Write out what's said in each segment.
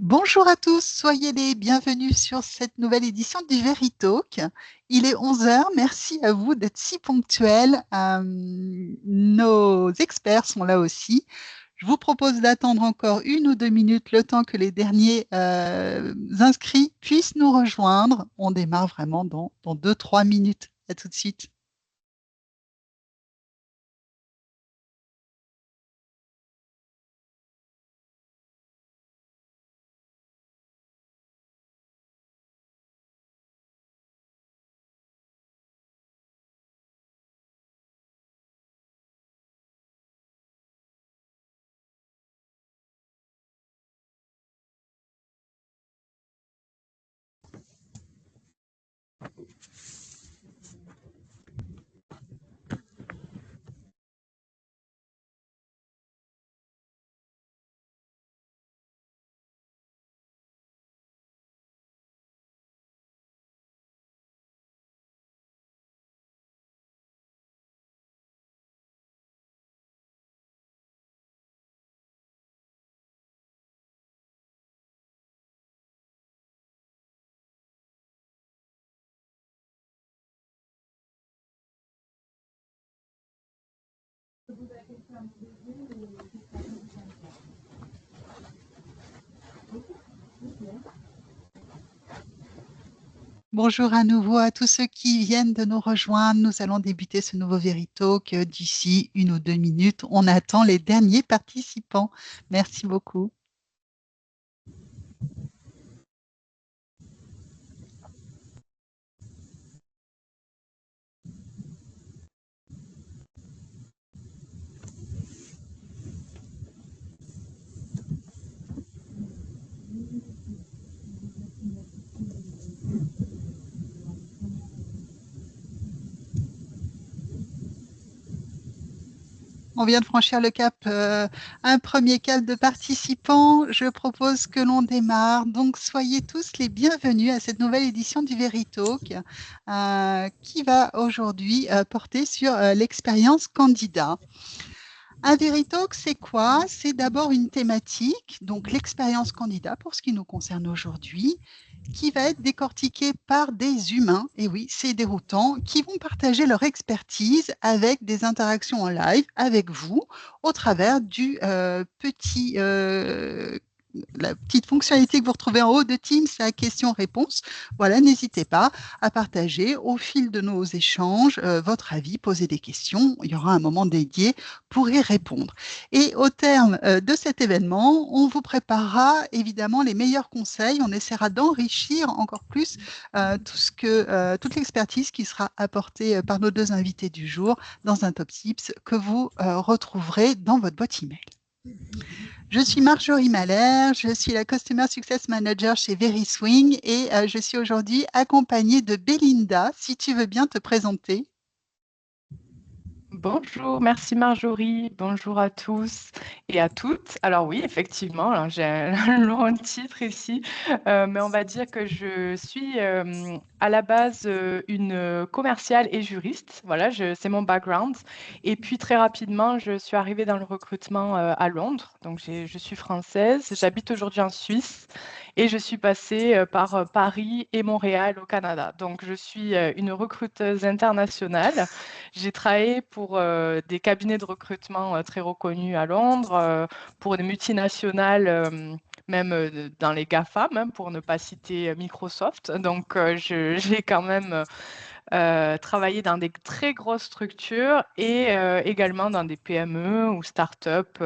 Bonjour à tous, soyez les bienvenus sur cette nouvelle édition du Veritalk. Il est 11 heures, merci à vous d'être si ponctuels. Nos experts sont là aussi. Je vous propose d'attendre encore 1 ou 2 minutes le temps que les derniers inscrits puissent nous rejoindre. On démarre vraiment dans 2, 3 minutes. À tout de suite. Bonjour à nouveau à tous ceux qui viennent de nous rejoindre. Nous allons débuter ce nouveau Veritalk d'ici 1 ou 2 minutes. On attend les derniers participants. Merci beaucoup. On vient de franchir le cap, un premier cap de participants. Je propose que l'on démarre. Donc, soyez tous les bienvenus à cette nouvelle édition du Veritalk qui va aujourd'hui porter sur l'expérience candidat. Un Veritalk, c'est quoi? C'est d'abord une thématique, donc l'expérience candidat pour ce qui nous concerne aujourd'hui, qui va être décortiquée par des humains, et oui, c'est déroutant, qui vont partager leur expertise avec des interactions en live avec vous au travers du la petite fonctionnalité que vous retrouvez en haut de Teams, c'est la question-réponse. Voilà, n'hésitez pas à partager au fil de nos échanges votre avis, poser des questions. Il y aura un moment dédié pour y répondre. Et au terme de cet événement, on vous préparera évidemment les meilleurs conseils. On essaiera d'enrichir encore plus toute l'expertise qui sera apportée par nos deux invités du jour dans un top tips que vous retrouverez dans votre boîte email. Je suis Marjorie Mahler, je suis la Customer Success Manager chez VeriSwing et je suis aujourd'hui accompagnée de Belinda. Si tu veux bien te présenter. Bonjour, merci Marjorie, bonjour à tous et à toutes. Alors oui, effectivement, alors j'ai un long titre ici, mais on va dire que je suis à la base une commerciale et juriste. Voilà, c'est mon background. Et puis très rapidement, je suis arrivée dans le recrutement à Londres. Donc je suis française, j'habite aujourd'hui en Suisse et je suis passée par Paris et Montréal au Canada. Donc je suis une recruteuse internationale. J'ai travaillé pour des cabinets de recrutement très reconnus à Londres, pour des multinationales, même dans les GAFA, même pour ne pas citer Microsoft. Donc, j'ai quand même travaillé dans des très grosses structures et également dans des PME ou start-up,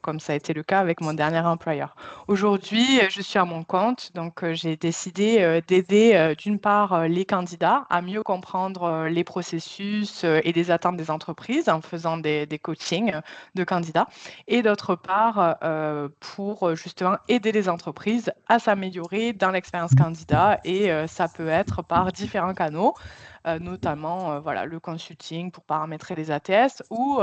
comme ça a été le cas avec mon dernier employeur. Aujourd'hui, je suis à mon compte, donc j'ai décidé d'aider d'une part les candidats à mieux comprendre les processus et les attentes des entreprises en faisant des coachings de candidats et d'autre part pour justement aider les entreprises à s'améliorer dans l'expérience candidat et ça peut être par différents canaux. Notamment voilà, le consulting pour paramétrer les ATS ou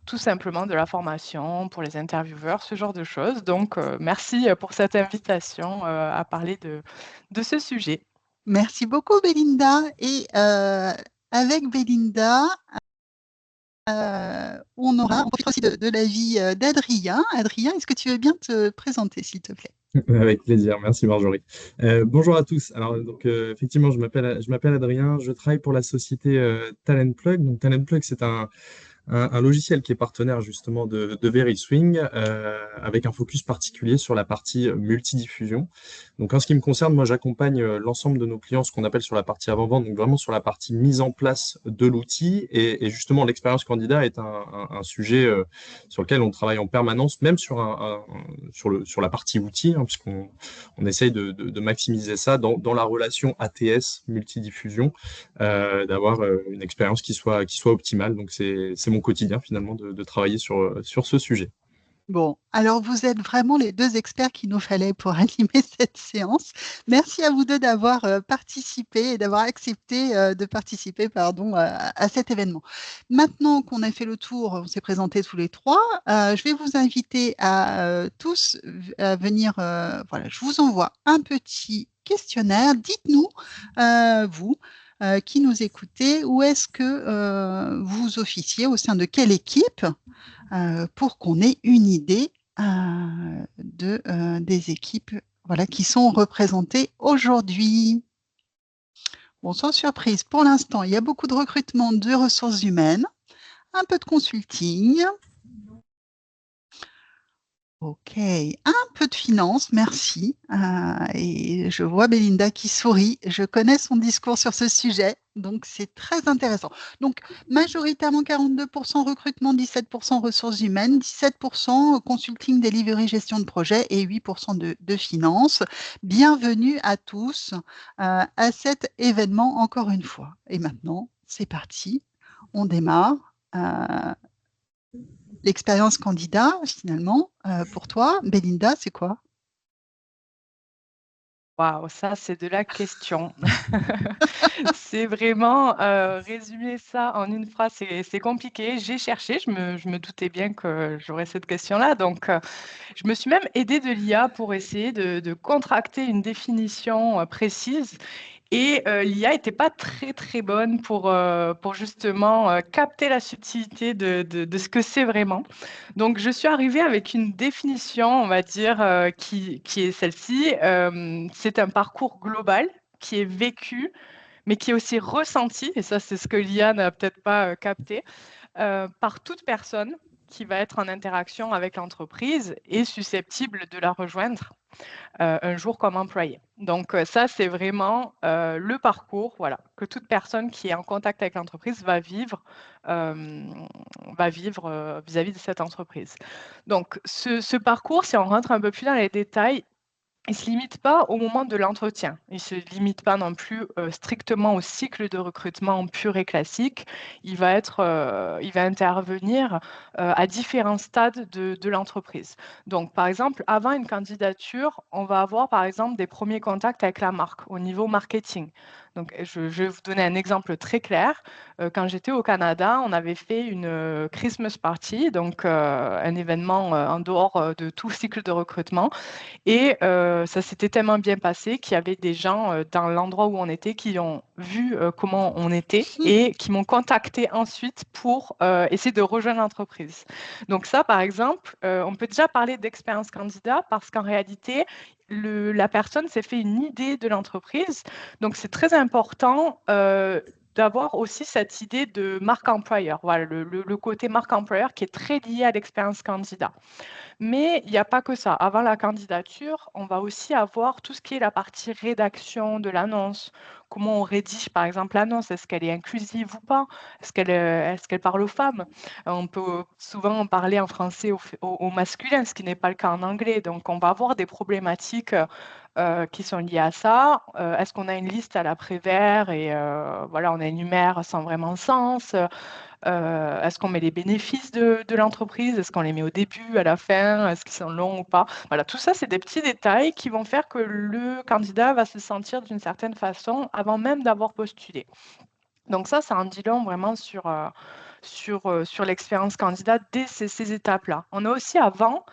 tout simplement de la formation pour les intervieweurs, ce genre de choses. Donc, merci pour cette invitation à parler de ce sujet. Merci beaucoup Belinda. Et avec Belinda, on profite aussi de l'avis d'Adrien. Adrien, est-ce que tu veux bien te présenter, s'il te plaît? Avec plaisir, merci Marjorie. Bonjour à tous. Alors donc effectivement, je m'appelle Adrien, je travaille pour la société Talent Plug. Donc Talent Plug, c'est un logiciel qui est partenaire justement de VerySwing, avec un focus particulier sur la partie multidiffusion. Donc en ce qui me concerne, moi j'accompagne l'ensemble de nos clients, ce qu'on appelle sur la partie avant-vente, donc vraiment sur la partie mise en place de l'outil. Et justement, l'expérience candidat est un sujet sur lequel on travaille en permanence, même sur la partie outil, hein, puisqu'on essaye de maximiser ça dans la relation ATS multidiffusion, d'avoir une expérience qui soit optimale. Donc c'est mon quotidien finalement de travailler sur ce sujet. Bon, alors vous êtes vraiment les deux experts qu'il nous fallait pour animer cette séance. Merci à vous deux d'avoir participé et d'avoir accepté de participer, pardon, à cet événement. Maintenant qu'on a fait le tour, on s'est présentés tous les trois, je vais vous inviter à tous à venir, voilà, je vous envoie un petit questionnaire. Dites-nous, vous, qui nous écoutez, où est-ce que vous officiez, au sein de quelle équipe, pour qu'on ait une idée des équipes, voilà, qui sont représentées aujourd'hui. Bon, sans surprise, pour l'instant, il y a beaucoup de recrutement de ressources humaines, un peu de consulting. Ok, un peu de finance, merci. Et je vois Belinda qui sourit. Je connais son discours sur ce sujet, donc c'est très intéressant. Donc, majoritairement 42% recrutement, 17% ressources humaines, 17% consulting, delivery, gestion de projet et 8% de finance. Bienvenue à tous à cet événement encore une fois. Et maintenant, c'est parti, on démarre. L'expérience candidat, finalement, pour toi, Belinda, c'est quoi? Waouh, ça, c'est de la question. C'est vraiment résumer ça en une phrase, c'est compliqué. J'ai cherché, je me doutais bien que j'aurais cette question-là. Donc, je me suis même aidée de l'IA pour essayer de contracter une définition précise. Et l'IA n'était pas très, très bonne pour justement capter la subtilité de ce que c'est vraiment. Donc, je suis arrivée avec une définition, on va dire, qui est celle-ci. C'est un parcours global qui est vécu, mais qui est aussi ressenti, et ça, c'est ce que l'IA n'a peut-être pas capté, par toute personne qui va être en interaction avec l'entreprise et susceptible de la rejoindre un jour comme employé. Donc ça, c'est vraiment le parcours, voilà, que toute personne qui est en contact avec l'entreprise euh, va vivre vis-à-vis de cette entreprise. Donc ce parcours, si on rentre un peu plus dans les détails, il ne se limite pas au moment de l'entretien. Il ne se limite pas non plus strictement au cycle de recrutement pur et classique. Il va intervenir à différents stades de l'entreprise. Donc, par exemple, avant une candidature, on va avoir, par exemple, des premiers contacts avec la marque au niveau marketing. Donc, je vais vous donner un exemple très clair. Quand j'étais au Canada, on avait fait une Christmas party, donc un événement en dehors de tout cycle de recrutement. Et ça s'était tellement bien passé qu'il y avait des gens dans l'endroit où on était qui ont vu comment on était et qui m'ont contacté ensuite pour essayer de rejoindre l'entreprise. Donc ça, par exemple, on peut déjà parler d'expérience candidat parce qu'en réalité, la personne s'est fait une idée de l'entreprise. Donc c'est très important d'avoir aussi cette idée de marque employeur. Voilà, le côté marque employeur qui est très lié à l'expérience candidat. Mais il n'y a pas que ça. Avant la candidature, on va aussi avoir tout ce qui est la partie rédaction de l'annonce. Comment on rédige, par exemple, l'annonce? Est-ce qu'elle est inclusive ou pas? Est-ce qu'elle parle aux femmes? On peut souvent parler en français au masculin, ce qui n'est pas le cas en anglais. Donc, on va avoir des problématiques qui sont liées à ça. Est-ce qu'on a une liste à l'après-vert et voilà, on énumère sans vraiment sens? Est-ce qu'on met les bénéfices de l'entreprise? Est-ce qu'on les met au début, à la fin? Est-ce qu'ils sont longs ou pas? Voilà, tout ça, c'est des petits détails qui vont faire que le candidat va se sentir d'une certaine façon avant même d'avoir postulé. Donc ça en dit long vraiment sur l'expérience candidat dès ces étapes-là. On a aussi avant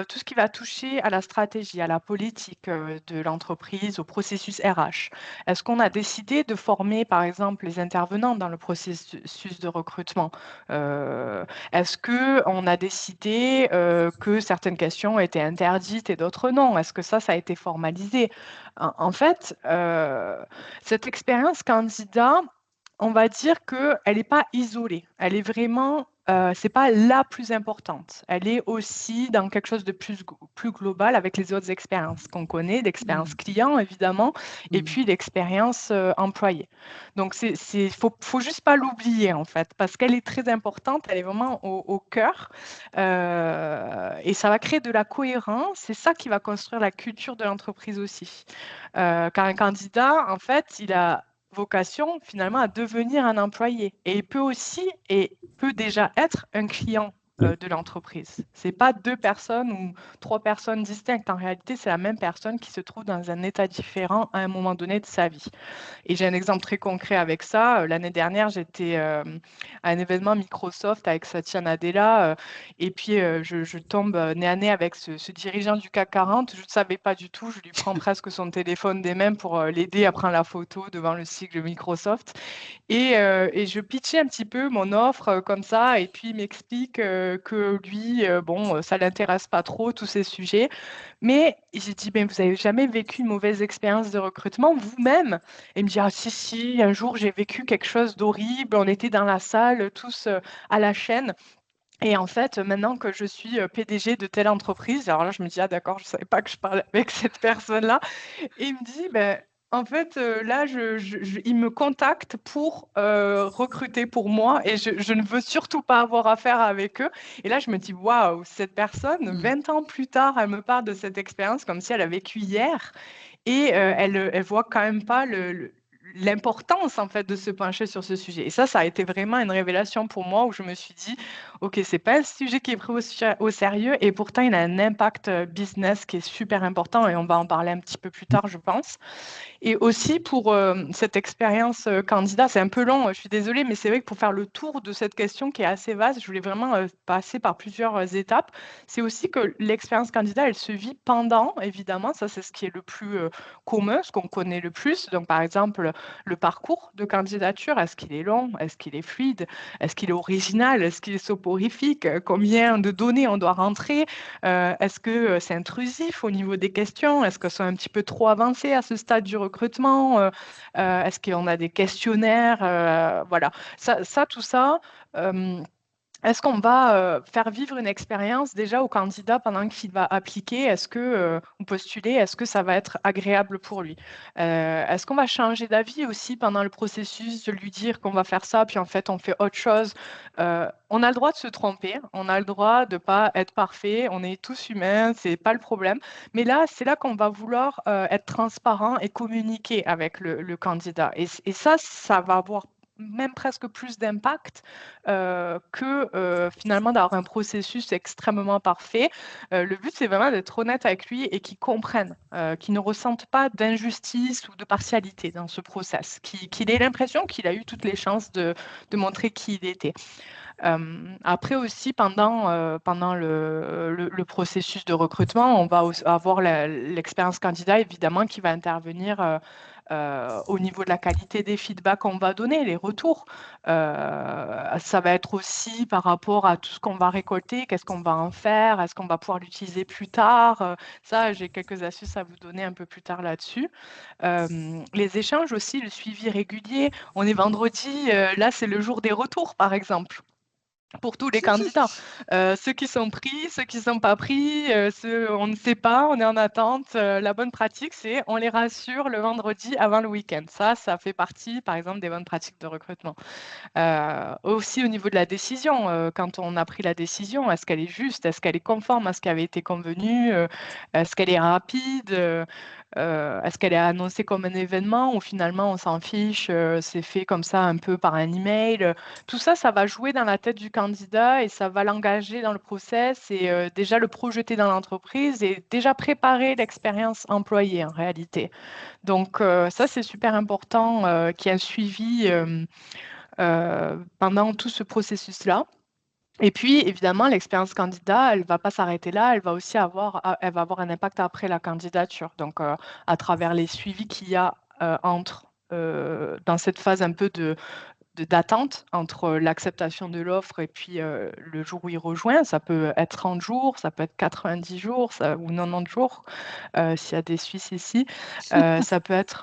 tout ce qui va toucher à la stratégie, à la politique de l'entreprise, au processus RH. Est-ce qu'on a décidé de former, par exemple, les intervenants dans le processus de recrutement? Est-ce qu'on a décidé que certaines questions étaient interdites et d'autres non? Est-ce que ça a été formalisé? En fait, cette expérience candidat, on va dire qu'elle n'est pas isolée. Elle est vraiment, c'est pas la plus importante. Elle est aussi dans quelque chose de plus global avec les autres expériences qu'on connaît, l'expérience client évidemment, et puis l'expérience employée. Donc faut juste pas l'oublier en fait, parce qu'elle est très importante. Elle est vraiment au cœur, et ça va créer de la cohérence. C'est ça qui va construire la culture de l'entreprise aussi. Car un candidat, en fait, il a vocation finalement à devenir un employé. Et il peut aussi et peut déjà être un client de l'entreprise. Ce n'est pas 2 personnes ou 3 personnes distinctes. En réalité, c'est la même personne qui se trouve dans un état différent à un moment donné de sa vie. Et j'ai un exemple très concret avec ça. L'année dernière, j'étais à un événement Microsoft avec Satya Nadella, et puis je tombe nez à nez avec ce dirigeant du CAC 40. Je ne savais pas du tout. Je lui prends presque son téléphone des mains pour l'aider à prendre la photo devant le site de Microsoft. Et je pitchais un petit peu mon offre comme ça, et puis il m'explique que lui, bon, ça l'intéresse pas trop, tous ces sujets. Mais j'ai dit, ben, vous n'avez jamais vécu une mauvaise expérience de recrutement vous-même? Et il me dit, ah si, si, un jour j'ai vécu quelque chose d'horrible, on était dans la salle, tous à la chaîne. Et en fait, maintenant que je suis PDG de telle entreprise, alors là, je me dis, ah d'accord, je ne savais pas que je parlais avec cette personne-là. Et il me dit, ben, en fait, là, il me contacte pour recruter pour moi et je ne veux surtout pas avoir affaire avec eux. Et là, je me dis, waouh, cette personne, 20 ans plus tard, elle me parle de cette expérience comme si elle a vécu hier. Et elle voit quand même pas l'importance en fait de se pencher sur ce sujet. Et ça a été vraiment une révélation pour moi où je me suis dit, ok, c'est pas un sujet qui est pris au sérieux et pourtant il a un impact business qui est super important et on va en parler un petit peu plus tard, je pense. Et aussi pour cette expérience candidat, c'est un peu long, je suis désolée, mais c'est vrai que pour faire le tour de cette question qui est assez vaste, je voulais vraiment passer par plusieurs étapes. C'est aussi que l'expérience candidat, elle se vit pendant, évidemment, ça c'est ce qui est le plus commun, ce qu'on connaît le plus. Donc par exemple, le parcours de candidature, est-ce qu'il est long, est-ce qu'il est fluide, est-ce qu'il est original, est-ce qu'il est soporifique, combien de données on doit rentrer, est-ce que c'est intrusif au niveau des questions, est-ce que c'est un petit peu trop avancé à ce stade du recrutement, est-ce qu'on a des questionnaires, voilà. Tout ça, est-ce qu'on va faire vivre une expérience déjà au candidat pendant qu'il va appliquer? Est-ce que ou postuler? Est-ce que ça va être agréable pour lui? Est-ce qu'on va changer d'avis aussi pendant le processus, de lui dire qu'on va faire ça, puis en fait on fait autre chose? On a le droit de se tromper, on a le droit de ne pas être parfait, on est tous humains, c'est pas le problème. Mais là, c'est là qu'on va vouloir être transparent et communiquer avec le candidat. Et ça va avoir même presque plus d'impact que finalement d'avoir un processus extrêmement parfait. Le but, c'est vraiment d'être honnête avec lui et qu'il comprenne, qu'il ne ressente pas d'injustice ou de partialité dans ce process, qu'il ait l'impression qu'il a eu toutes les chances de montrer qui il était. Après aussi, pendant le processus de recrutement, on va avoir l'expérience candidat, évidemment, qui va intervenir au niveau de la qualité des feedbacks qu'on va donner, les retours. Ça va être aussi par rapport à tout ce qu'on va récolter, qu'est-ce qu'on va en faire, est-ce qu'on va pouvoir l'utiliser plus tard. Ça, j'ai quelques astuces à vous donner un peu plus tard là-dessus. Les échanges aussi, le suivi régulier. On est vendredi, là, c'est le jour des retours, par exemple. Pour tous les candidats, ceux qui sont pris, ceux qui ne sont pas pris, ceux on ne sait pas, on est en attente. La bonne pratique, c'est on les rassure le vendredi avant le week-end. Ça fait partie, par exemple, des bonnes pratiques de recrutement. Aussi au niveau de la décision, quand on a pris la décision, est-ce qu'elle est juste? Est-ce qu'elle est conforme à ce qui avait été convenu? Est-ce qu'elle est rapide? Est-ce qu'elle est annoncée comme un événement ou finalement on s'en fiche, c'est fait comme ça un peu par un email? Tout ça, ça va jouer dans la tête du candidat et ça va l'engager dans le process et déjà le projeter dans l'entreprise et déjà préparer l'expérience employée en réalité. Donc ça, c'est super important qu'il y ait un suivi pendant tout ce processus-là. Et puis, évidemment, l'expérience candidat, elle ne va pas s'arrêter là, elle va aussi avoir un impact après la candidature. Donc, à travers les suivis qu'il y a dans cette phase un peu d'attente entre l'acceptation de l'offre et puis le jour où il rejoint. Ça peut être 30 jours, ça peut être 90 jours ou 90 jours, s'il y a des Suisses ici. Ça peut être,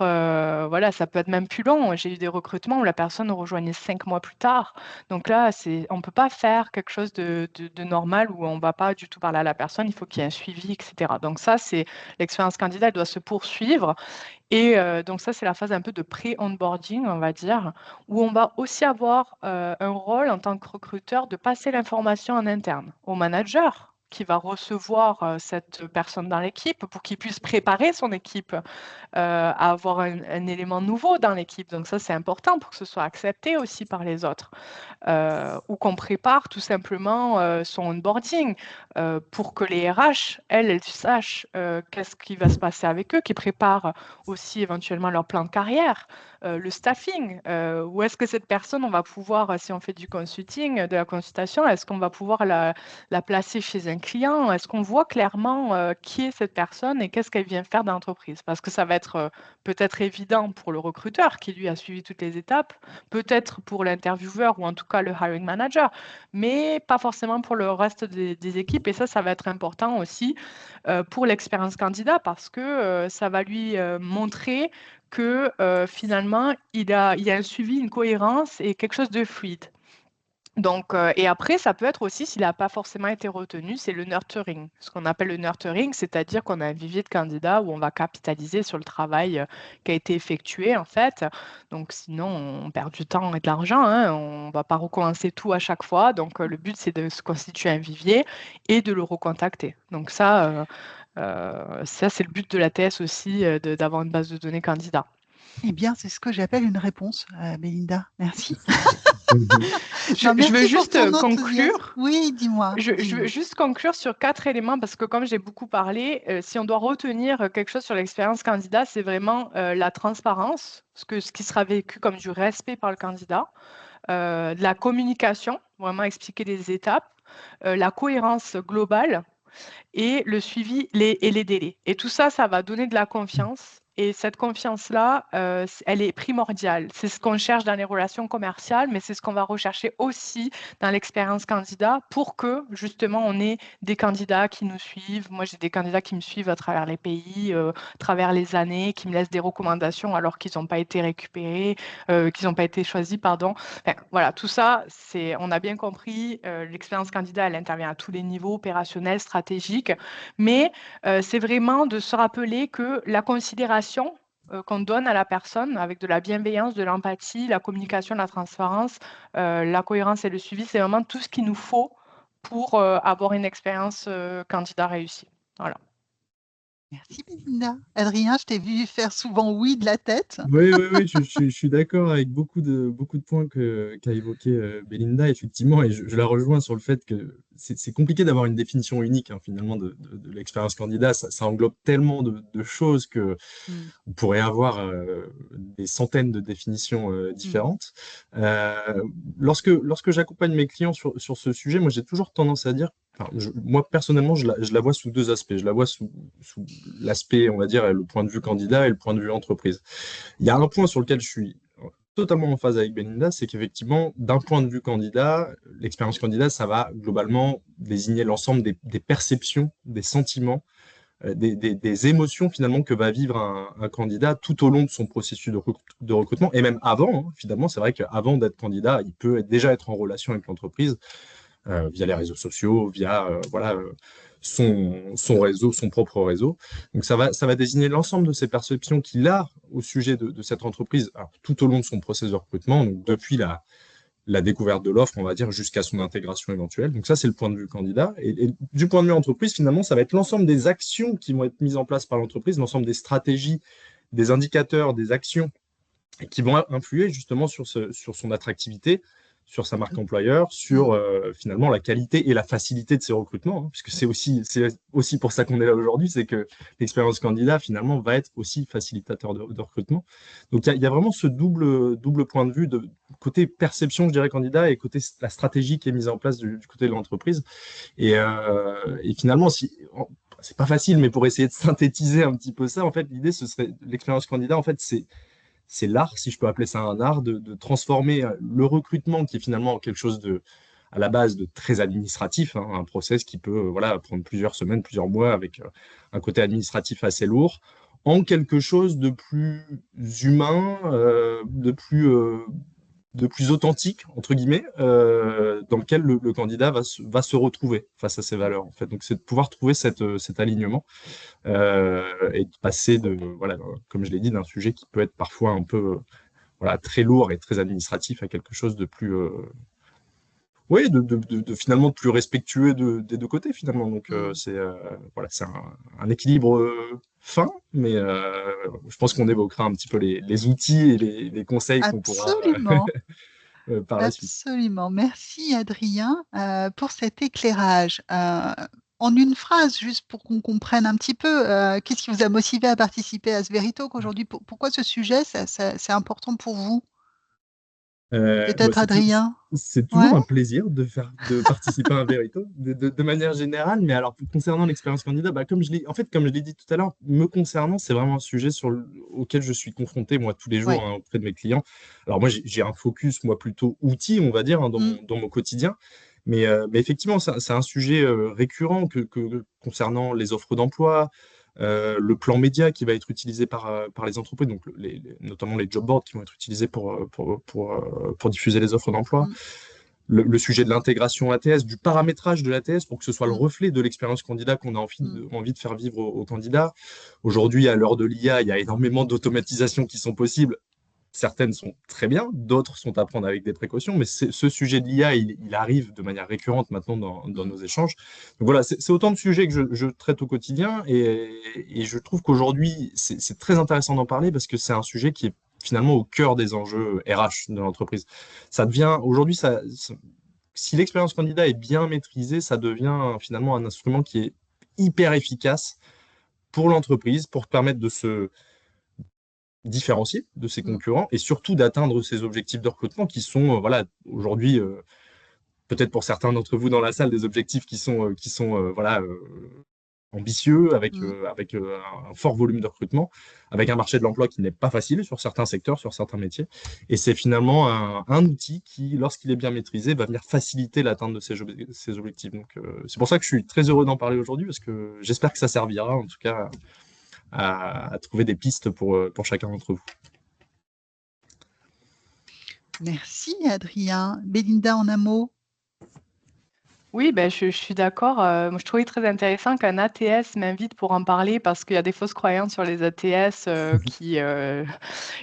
ça peut être même plus long. J'ai eu des recrutements où la personne rejoignait 5 mois plus tard. Donc là, on ne peut pas faire quelque chose de normal où on ne va pas du tout parler à la personne. Il faut qu'il y ait un suivi, etc. Donc ça, c'est l'expérience candidat, elle doit se poursuivre. Et donc ça, c'est la phase un peu de pré-onboarding, on va dire, où on va aussi avoir un rôle en tant que recruteur de passer l'information en interne au manager qui va recevoir cette personne dans l'équipe pour qu'il puisse préparer son équipe à avoir un élément nouveau dans l'équipe. Donc ça, c'est important pour que ce soit accepté aussi par les autres. Ou qu'on prépare tout simplement son onboarding pour que les RH, elles sachent qu'est-ce qui va se passer avec eux, qui préparent aussi éventuellement leur plan de carrière, le staffing, où est-ce que cette personne, on va pouvoir, si on fait du consulting, de la consultation, est-ce qu'on va pouvoir la placer chez un client? Est-ce qu'on voit clairement qui est cette personne et qu'est-ce qu'elle vient faire dans l'entreprise? Parce que ça va être peut-être évident pour le recruteur qui, lui, a suivi toutes les étapes, peut-être pour l'intervieweur ou en tout cas le hiring manager, mais pas forcément pour le reste des équipes. Et ça va être important aussi pour l'expérience candidat parce que ça va lui montrer que finalement, il y a un suivi, une cohérence et quelque chose de fluide. Donc, et après, ça peut être aussi, s'il n'a pas forcément été retenu, c'est le nurturing. Ce qu'on appelle le nurturing, c'est-à-dire qu'on a un vivier de candidats où on va capitaliser sur le travail qui a été effectué, en fait. Donc, sinon, on perd du temps et de l'argent, hein. On ne va pas recommencer tout à chaque fois. Donc, le but, c'est de se constituer un vivier et de le recontacter. Donc, ça c'est le but de la TS aussi, d'avoir une base de données candidats. Eh bien, c'est ce que j'appelle une réponse, Belinda. Merci. Je veux Merci pour juste ton enthousiasme. conclure. Oui, dis-moi. Je veux juste conclure sur 4 éléments parce que comme j'ai beaucoup parlé, si on doit retenir quelque chose sur l'expérience candidat, c'est vraiment la transparence, ce qui sera vécu comme du respect par le candidat, de la communication, vraiment expliquer les étapes, la cohérence globale et le suivi et les délais. Et tout ça, ça va donner de la confiance. Et cette confiance-là, elle est primordiale. C'est ce qu'on cherche dans les relations commerciales, mais c'est ce qu'on va rechercher aussi dans l'expérience candidat pour que, justement, on ait des candidats qui nous suivent. Moi, j'ai des candidats qui me suivent à travers les pays, à travers les années, qui me laissent des recommandations alors qu'ils n'ont pas été récupérés, qu'ils n'ont pas été choisis, pardon. Enfin, voilà, tout ça, on a bien compris, l'expérience candidat, elle intervient à tous les niveaux, opérationnels, stratégiques, mais c'est vraiment de se rappeler que la considération qu'on donne à la personne avec de la bienveillance, de l'empathie, la communication, la transparence, la cohérence et le suivi, c'est vraiment tout ce qu'il nous faut pour avoir une expérience candidat réussie. Voilà. Merci, Belinda. Adrien, je t'ai vu faire souvent oui de la tête. Oui, je suis d'accord avec beaucoup de points qu'a évoqué Belinda, effectivement, et je la rejoins sur le fait que c'est compliqué d'avoir une définition unique, hein, finalement, de l'expérience candidat. Ça englobe tellement de choses que on pourrait avoir des centaines de définitions différentes. Lorsque j'accompagne mes clients sur ce sujet, moi, j'ai toujours tendance à dire, moi, personnellement, je la vois sous deux aspects. Je la vois sous l'aspect, on va dire, le point de vue candidat et le point de vue entreprise. Il y a un point sur lequel je suis totalement en phase avec Belinda, c'est qu'effectivement, d'un point de vue candidat, l'expérience candidat, ça va globalement désigner l'ensemble des perceptions, des sentiments, des émotions finalement que va vivre un candidat tout au long de son processus de recrutement, et même avant, hein, finalement, c'est vrai qu'avant d'être candidat, il peut déjà être en relation avec l'entreprise via les réseaux sociaux, via son réseau, son propre réseau. Donc ça va désigner l'ensemble de ces perceptions qu'il a au sujet de cette entreprise tout au long de son processus de recrutement, donc depuis la découverte de l'offre, on va dire, jusqu'à son intégration éventuelle. Donc ça, c'est le point de vue candidat. Et du point de vue entreprise, finalement, ça va être l'ensemble des actions qui vont être mises en place par l'entreprise, l'ensemble des stratégies, des indicateurs, des actions qui vont influer justement sur son attractivité, sur sa marque employeur, sur finalement la qualité et la facilité de ses recrutements, hein, puisque c'est aussi pour ça qu'on est là aujourd'hui, c'est que l'expérience candidat finalement va être aussi facilitateur de recrutement. Donc il y a vraiment ce double point de vue de côté perception, je dirais, candidat, et côté la stratégie qui est mise en place du côté de l'entreprise. Et finalement, c'est pas facile, mais pour essayer de synthétiser un petit peu ça, en fait, l'idée, ce serait l'expérience candidat, en fait, c'est l'art, si je peux appeler ça un art, de transformer le recrutement, qui est finalement quelque chose à la base de très administratif, hein, un process qui peut voilà, prendre plusieurs semaines, plusieurs mois, avec un côté administratif assez lourd, en quelque chose de plus humain, de plus authentique, entre guillemets, dans lequel le candidat va se retrouver face à ses valeurs, en fait. Donc, c'est de pouvoir trouver cet alignement et de passer voilà, comme je l'ai dit, d'un sujet qui peut être parfois un peu voilà, très lourd et très administratif à quelque chose de plus, oui, finalement de plus respectueux des deux côtés, finalement. Donc, c'est voilà, c'est un équilibre fin, mais je pense qu'on évoquera un petit peu les outils et les conseils qu'on pourra Absolument. par la suite. Absolument. Merci Adrien pour cet éclairage. En une phrase, juste pour qu'on comprenne un petit peu, qu'est-ce qui vous a motivé à participer à ce Veritalk aujourd'hui? Pourquoi ce sujet, c'est important pour vous? Peut-être Adrien? C'est Ouais. toujours un plaisir de participer à un Verito, de manière générale. Mais alors, concernant l'expérience candidat, comme je l'ai dit tout à l'heure, me concernant, c'est vraiment un sujet auquel je suis confronté, moi, tous les jours, Ouais. hein, auprès de mes clients. Alors, moi, j'ai un focus, moi, plutôt outil, on va dire, hein, dans mon quotidien. Mais effectivement, c'est un sujet récurrent concernant les offres d'emploi, le plan média qui va être utilisé par les entreprises, donc notamment les job boards qui vont être utilisés pour diffuser les offres d'emploi, le sujet de l'intégration ATS, du paramétrage de l'ATS pour que ce soit le reflet de l'expérience candidat qu'on a envie de faire vivre aux candidats. Aujourd'hui, à l'heure de l'IA, il y a énormément d'automatisations qui sont possibles. Certaines sont très bien, d'autres sont à prendre avec des précautions, mais ce sujet de l'IA, il arrive de manière récurrente maintenant dans nos échanges. Donc voilà, c'est autant de sujets que je traite au quotidien, et je trouve qu'aujourd'hui, c'est très intéressant d'en parler parce que c'est un sujet qui est finalement au cœur des enjeux RH de l'entreprise. Aujourd'hui, si l'expérience candidat est bien maîtrisée, ça devient finalement un instrument qui est hyper efficace pour l'entreprise, pour permettre de se différencier de ses concurrents et surtout d'atteindre ses objectifs de recrutement qui sont voilà, aujourd'hui, peut-être pour certains d'entre vous dans la salle, des objectifs qui sont voilà, ambitieux, avec un fort volume de recrutement, avec un marché de l'emploi qui n'est pas facile sur certains secteurs, sur certains métiers. Et c'est finalement un outil qui, lorsqu'il est bien maîtrisé, va venir faciliter l'atteinte de ces objectifs. Donc, c'est pour ça que je suis très heureux d'en parler aujourd'hui, parce que j'espère que ça servira, en tout cas, à trouver des pistes pour chacun d'entre vous. Merci Adrien. Bélinda, en un mot? Oui, ben, je suis d'accord. Moi, je trouvais très intéressant qu'un ATS m'invite pour en parler parce qu'il y a des fausses croyances sur les ATS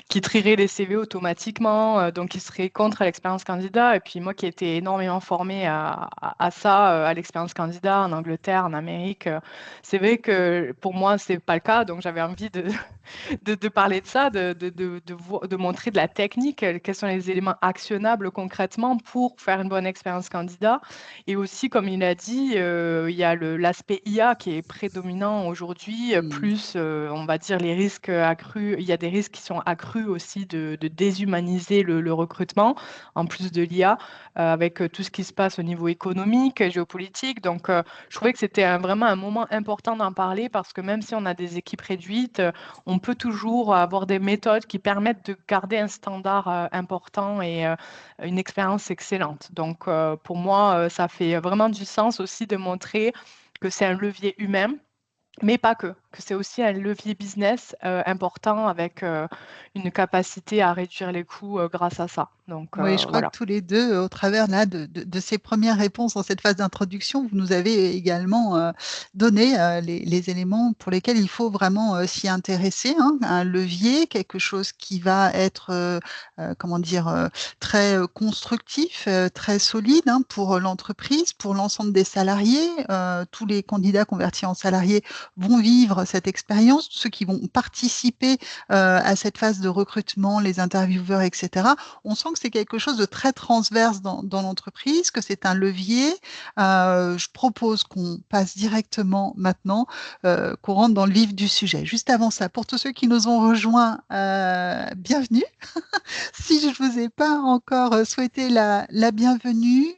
qui trieraient les CV automatiquement, donc qui seraient contre l'expérience candidat. Et puis moi qui ai été énormément formée à ça, à l'expérience candidat en Angleterre, en Amérique, c'est vrai que pour moi, c'est pas le cas. Donc j'avais envie de parler de ça, de montrer de la technique, quels sont les éléments actionnables concrètement pour faire une bonne expérience candidat. Et aussi, comme il a dit, il y a l'aspect IA qui est prédominant aujourd'hui, plus, on va dire, les risques accrus. Il y a des risques qui sont accrus aussi de déshumaniser le recrutement, en plus de l'IA, avec tout ce qui se passe au niveau économique, géopolitique. Donc, je trouvais que c'était vraiment un moment important d'en parler parce que même si on a des équipes réduites, on peut toujours avoir des méthodes qui permettent de garder un standard important et une expérience excellente. Donc, pour moi, ça fait vraiment du sens aussi de montrer que c'est un levier humain, mais pas que c'est aussi un levier business important avec une capacité à réduire les coûts grâce à ça. Donc, Oui, je crois voilà. que tous les deux, au travers là, de ces premières réponses en cette phase d'introduction, vous nous avez également donné les éléments pour lesquels il faut vraiment s'y intéresser, hein. Un levier, quelque chose qui va être, comment dire, très constructif, très solide, hein, pour l'entreprise, pour l'ensemble des salariés. Tous les candidats convertis en salariés vont vivre cette expérience, ceux qui vont participer à cette phase de recrutement, les intervieweurs, etc. On sent que c'est quelque chose de très transverse dans l'entreprise, que c'est un levier. Je propose qu'on passe directement maintenant, qu'on rentre dans le vif du sujet. Juste avant ça, pour tous ceux qui nous ont rejoints, bienvenue. Si je ne vous ai pas encore souhaité la bienvenue,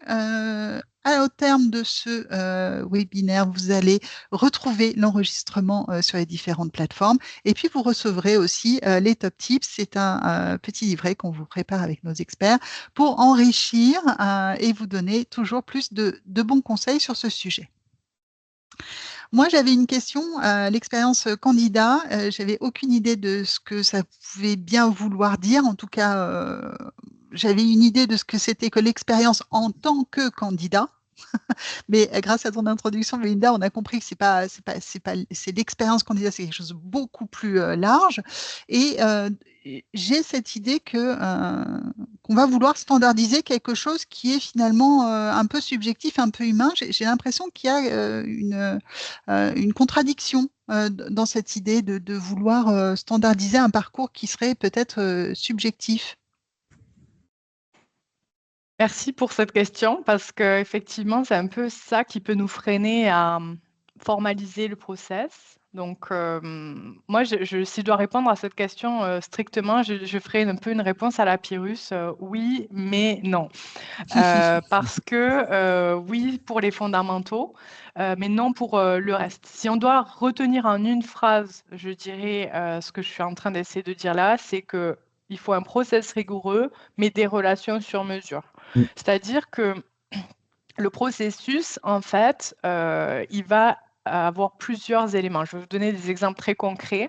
au terme de ce webinaire, vous allez retrouver l'enregistrement sur les différentes plateformes et puis vous recevrez aussi les top tips. C'est un petit livret qu'on vous prépare avec nos experts pour enrichir et vous donner toujours plus de bons conseils sur ce sujet. Moi, j'avais une question, l'expérience candidat, j'avais aucune idée de ce que ça pouvait bien vouloir dire. En tout cas, j'avais une idée de ce que c'était que l'expérience en tant que candidat. Mais grâce à ton introduction, Melinda, on a compris que c'est l'expérience candidat, c'est quelque chose de beaucoup plus large. Et j'ai cette idée qu'on va vouloir standardiser quelque chose qui est finalement un peu subjectif, un peu humain. J'ai l'impression qu'il y a une contradiction dans cette idée de vouloir standardiser un parcours qui serait peut-être subjectif. Merci pour cette question parce qu'effectivement, c'est un peu ça qui peut nous freiner à formaliser le process. Donc, moi, si je dois répondre à cette question strictement, je ferai un peu une réponse à la Pyrrhus, oui, mais non. Parce que oui, pour les fondamentaux, mais non pour le reste. Si on doit retenir en une phrase, je dirais ce que je suis en train d'essayer de dire là, c'est que il faut un process rigoureux, mais des relations sur mesure. C'est-à-dire que le processus, en fait, il va avoir plusieurs éléments. Je vais vous donner des exemples très concrets.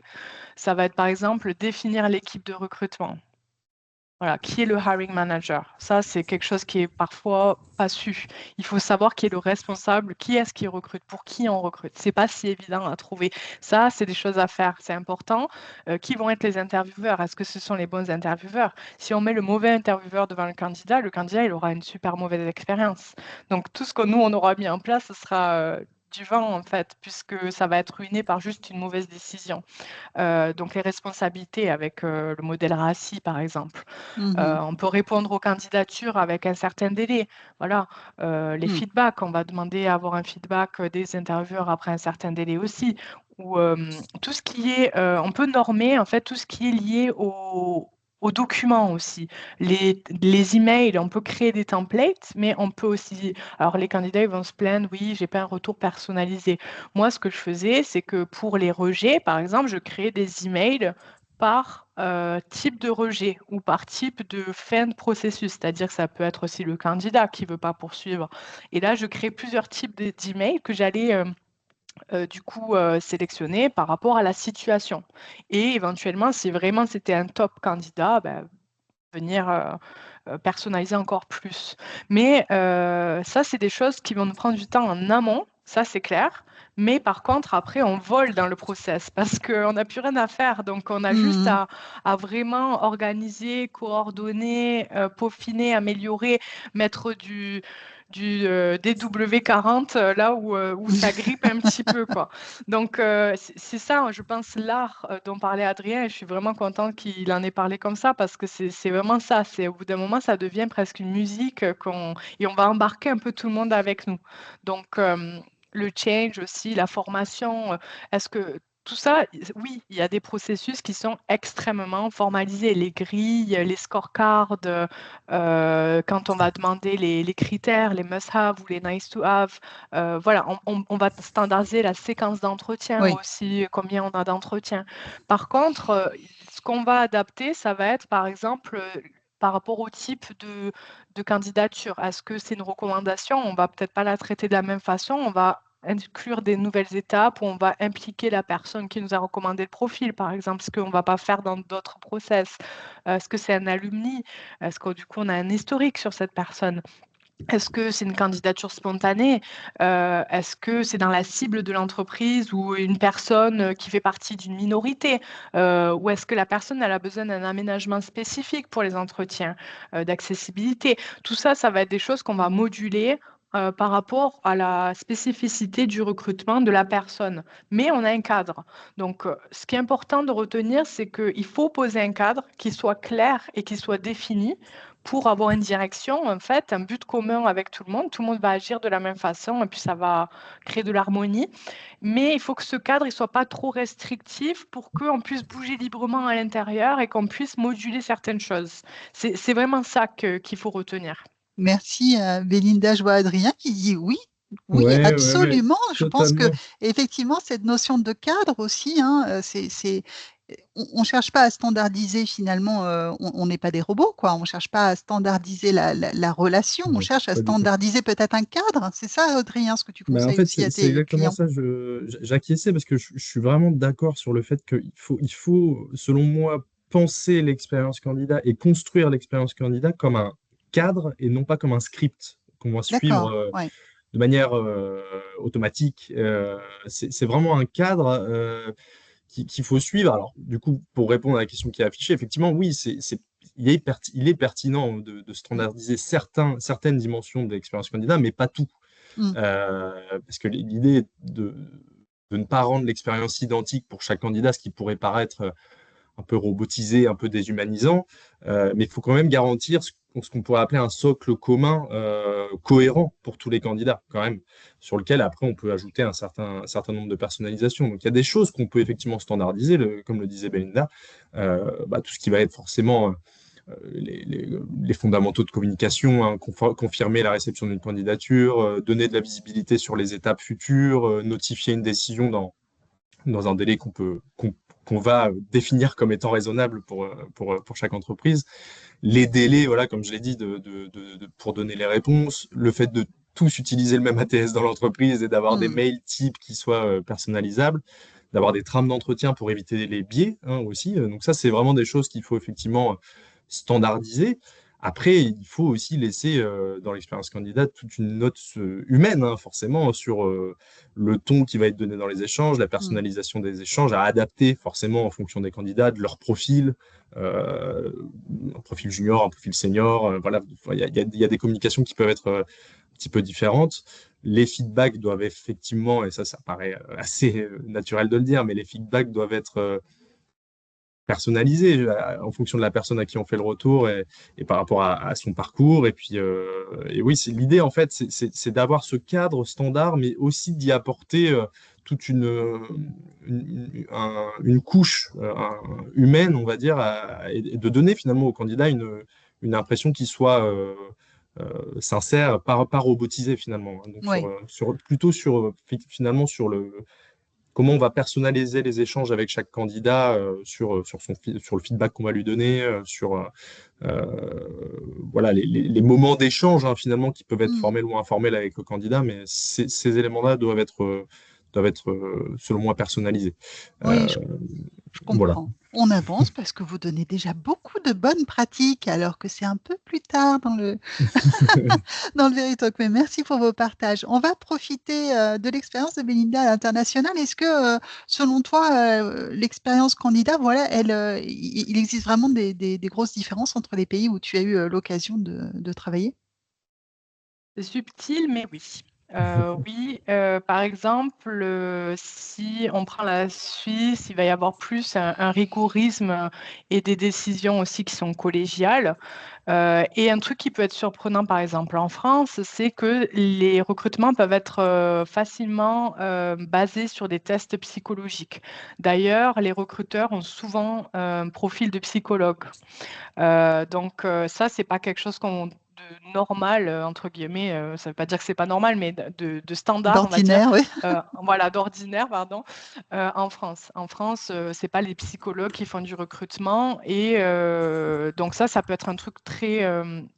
Ça va être, par exemple, définir l'équipe de recrutement. Voilà, qui est le hiring manager? Ça, c'est quelque chose qui est parfois pas su. Il faut savoir qui est le responsable, qui est-ce qui recrute, pour qui on recrute. C'est pas si évident à trouver. Ça, c'est des choses à faire, c'est important. Qui vont être les intervieweurs? Est-ce que ce sont les bons intervieweurs? Si on met le mauvais intervieweur devant le candidat, il aura une super mauvaise expérience. Donc, tout ce que nous, on aura mis en place, ce sera du vent, en fait, puisque ça va être ruiné par juste une mauvaise décision. Donc, les responsabilités avec le modèle RACI, par exemple. On peut répondre aux candidatures avec un certain délai. Voilà, les feedbacks, on va demander à avoir un feedback des intervieweurs après un certain délai aussi. Ou tout ce qui est, on peut normer en fait tout ce qui est lié aux documents aussi. Les emails, on peut créer des templates, mais on peut aussi. Alors les candidats ils vont se plaindre, oui, j'ai pas un retour personnalisé. Moi, ce que je faisais, c'est que pour les rejets, par exemple, je créais des emails par type de rejet ou par type de fin de processus, c'est-à-dire que ça peut être aussi le candidat qui ne veut pas poursuivre. Et là, je crée plusieurs types d'emails que j'allais du coup sélectionner par rapport à la situation. Et éventuellement, si vraiment c'était un top candidat, venir personnaliser encore plus. Mais ça, c'est des choses qui vont nous prendre du temps en amont, ça c'est clair. Mais par contre, après, on vole dans le process parce qu'on n'a plus rien à faire. Donc, on a juste à vraiment organiser, coordonner, peaufiner, améliorer, mettre du DW40 là où ça grippe un petit peu, quoi. Donc, c'est ça, je pense, l'art dont parlait Adrien, et je suis vraiment contente qu'il en ait parlé comme ça, parce que c'est vraiment ça. Au bout d'un moment, ça devient presque une musique et on va embarquer un peu tout le monde avec nous. Donc, le change aussi, la formation, est-ce que tout ça, oui, il y a des processus qui sont extrêmement formalisés. Les grilles, les scorecards, quand on va demander les critères, les must-have ou les nice-to-have, voilà, on va standardiser la séquence d'entretien aussi, combien on a d'entretiens. Par contre, ce qu'on va adapter, ça va être par exemple par rapport au type de candidature. Est-ce que c'est une recommandation? On va peut-être pas la traiter de la même façon, on va inclure des nouvelles étapes où on va impliquer la personne qui nous a recommandé le profil, par exemple, ce qu'on ne va pas faire dans d'autres process. Est-ce que c'est un alumni? Est-ce que du coup, on a un historique sur cette personne? Est-ce que c'est une candidature spontanée? Est-ce que c'est dans la cible de l'entreprise ou une personne qui fait partie d'une minorité? Ou est-ce que la personne elle a besoin d'un aménagement spécifique pour les entretiens, d'accessibilité? Tout ça, ça va être des choses qu'on va moduler par rapport à la spécificité du recrutement de la personne. Mais on a un cadre. Donc, ce qui est important de retenir, c'est qu'il faut poser un cadre qui soit clair et qui soit défini pour avoir une direction, en fait, un but commun avec tout le monde va agir de la même façon et puis ça va créer de l'harmonie. Mais il faut que ce cadre ne soit pas trop restrictif pour qu'on puisse bouger librement à l'intérieur et qu'on puisse moduler certaines choses. C'est vraiment ça qu'il faut retenir. Merci, Bélinda. Je vois Adrien qui dit oui. Oui, Ouais, absolument. Je pense que totalement. effectivement, cette notion de cadre aussi, hein, on ne cherche pas à standardiser finalement, on n'est pas des robots, quoi. On ne cherche pas à standardiser la relation, on Non, cherche à pas du tout. standardiser peut-être un cadre. C'est ça, Adrien, ce que tu Bah, en conseilles fait, aussi à c'est tes exactement clients. ça. J'acquiesçais parce que je suis vraiment d'accord sur le fait il faut, selon moi, penser l'expérience candidat et construire l'expérience candidat comme un cadre et non pas comme un script qu'on va suivre D'accord, ouais. de manière automatique. C'est vraiment un cadre qu'il faut suivre. Alors, du coup, pour répondre à la question qui est affichée, effectivement, oui, il est pertinent de Mm, standardiser certaines dimensions de l'expérience candidat, mais pas tout. mm, Parce que l'idée est de ne pas rendre l'expérience identique pour chaque candidat, ce qui pourrait paraître un peu robotisé, un peu déshumanisant, mais il faut quand même garantir ce qu'on pourrait appeler un socle commun cohérent pour tous les candidats, quand même, sur lequel après on peut ajouter un certain nombre de personnalisations. Donc il y a des choses qu'on peut effectivement standardiser, comme le disait Belinda, tout ce qui va être forcément les fondamentaux de communication, hein, confirmer la réception d'une candidature, donner de la visibilité sur les étapes futures, notifier une décision dans un délai qu'on va définir comme étant raisonnable pour chaque entreprise. Les délais, voilà, comme je l'ai dit, pour donner les réponses, le fait de tous utiliser le même ATS dans l'entreprise et d'avoir des mm. mails types qui soient personnalisables, d'avoir des trames d'entretien pour éviter les biais aussi. Donc ça, c'est vraiment des choses qu'il faut effectivement standardiser. Après, il faut aussi laisser dans l'expérience candidat toute une note humaine, hein, forcément, sur le ton qui va être donné dans les échanges, la Mm. personnalisation des échanges, à adapter forcément en fonction des candidats, de leur profil, euh, un profil junior, un profil senior. Voilà, il y a des communications qui peuvent être un petit peu différentes. Les feedbacks doivent effectivement, et ça paraît assez naturel de le dire, mais les feedbacks doivent être personnalisé en fonction de la personne à qui on fait le retour et par rapport à son parcours. Et oui, c'est l'idée en fait, c'est d'avoir ce cadre standard, mais aussi d'y apporter toute une couche humaine, on va dire, et de donner finalement au candidat une impression qui soit sincère, pas robotisée finalement. Hein. Donc Oui. plutôt finalement sur comment on va personnaliser les échanges avec chaque candidat sur le feedback qu'on va lui donner, voilà, les moments d'échange hein, finalement qui peuvent être Mm. formels ou informels avec le candidat, mais ces éléments-là doivent être selon moi, personnalisés. Oui, Euh, je voilà. comprends. On avance parce que vous donnez déjà beaucoup de bonnes pratiques alors que c'est un peu plus tard dans le Veritalk. Mais merci pour vos partages. On va profiter de l'expérience de Belinda à l'international. Est-ce que, selon toi, l'expérience candidat, voilà, il existe vraiment des grosses différences entre les pays où tu as eu l'occasion de travailler? C'est subtil, mais oui. Oui, par exemple, si on prend la Suisse, il va y avoir plus un rigourisme et des décisions aussi qui sont collégiales. Et un truc qui peut être surprenant, par exemple, en France, c'est que les recrutements peuvent être facilement basés sur des tests psychologiques. D'ailleurs, les recruteurs ont souvent un profil de psychologue. Donc ça, c'est pas quelque chose de normal, entre guillemets, ça veut pas dire que c'est pas normal, mais de standard, on va dire, D'ordinaire, oui. voilà, d'ordinaire, pardon, en France. En France, c'est pas les psychologues qui font du recrutement et donc ça peut être un truc très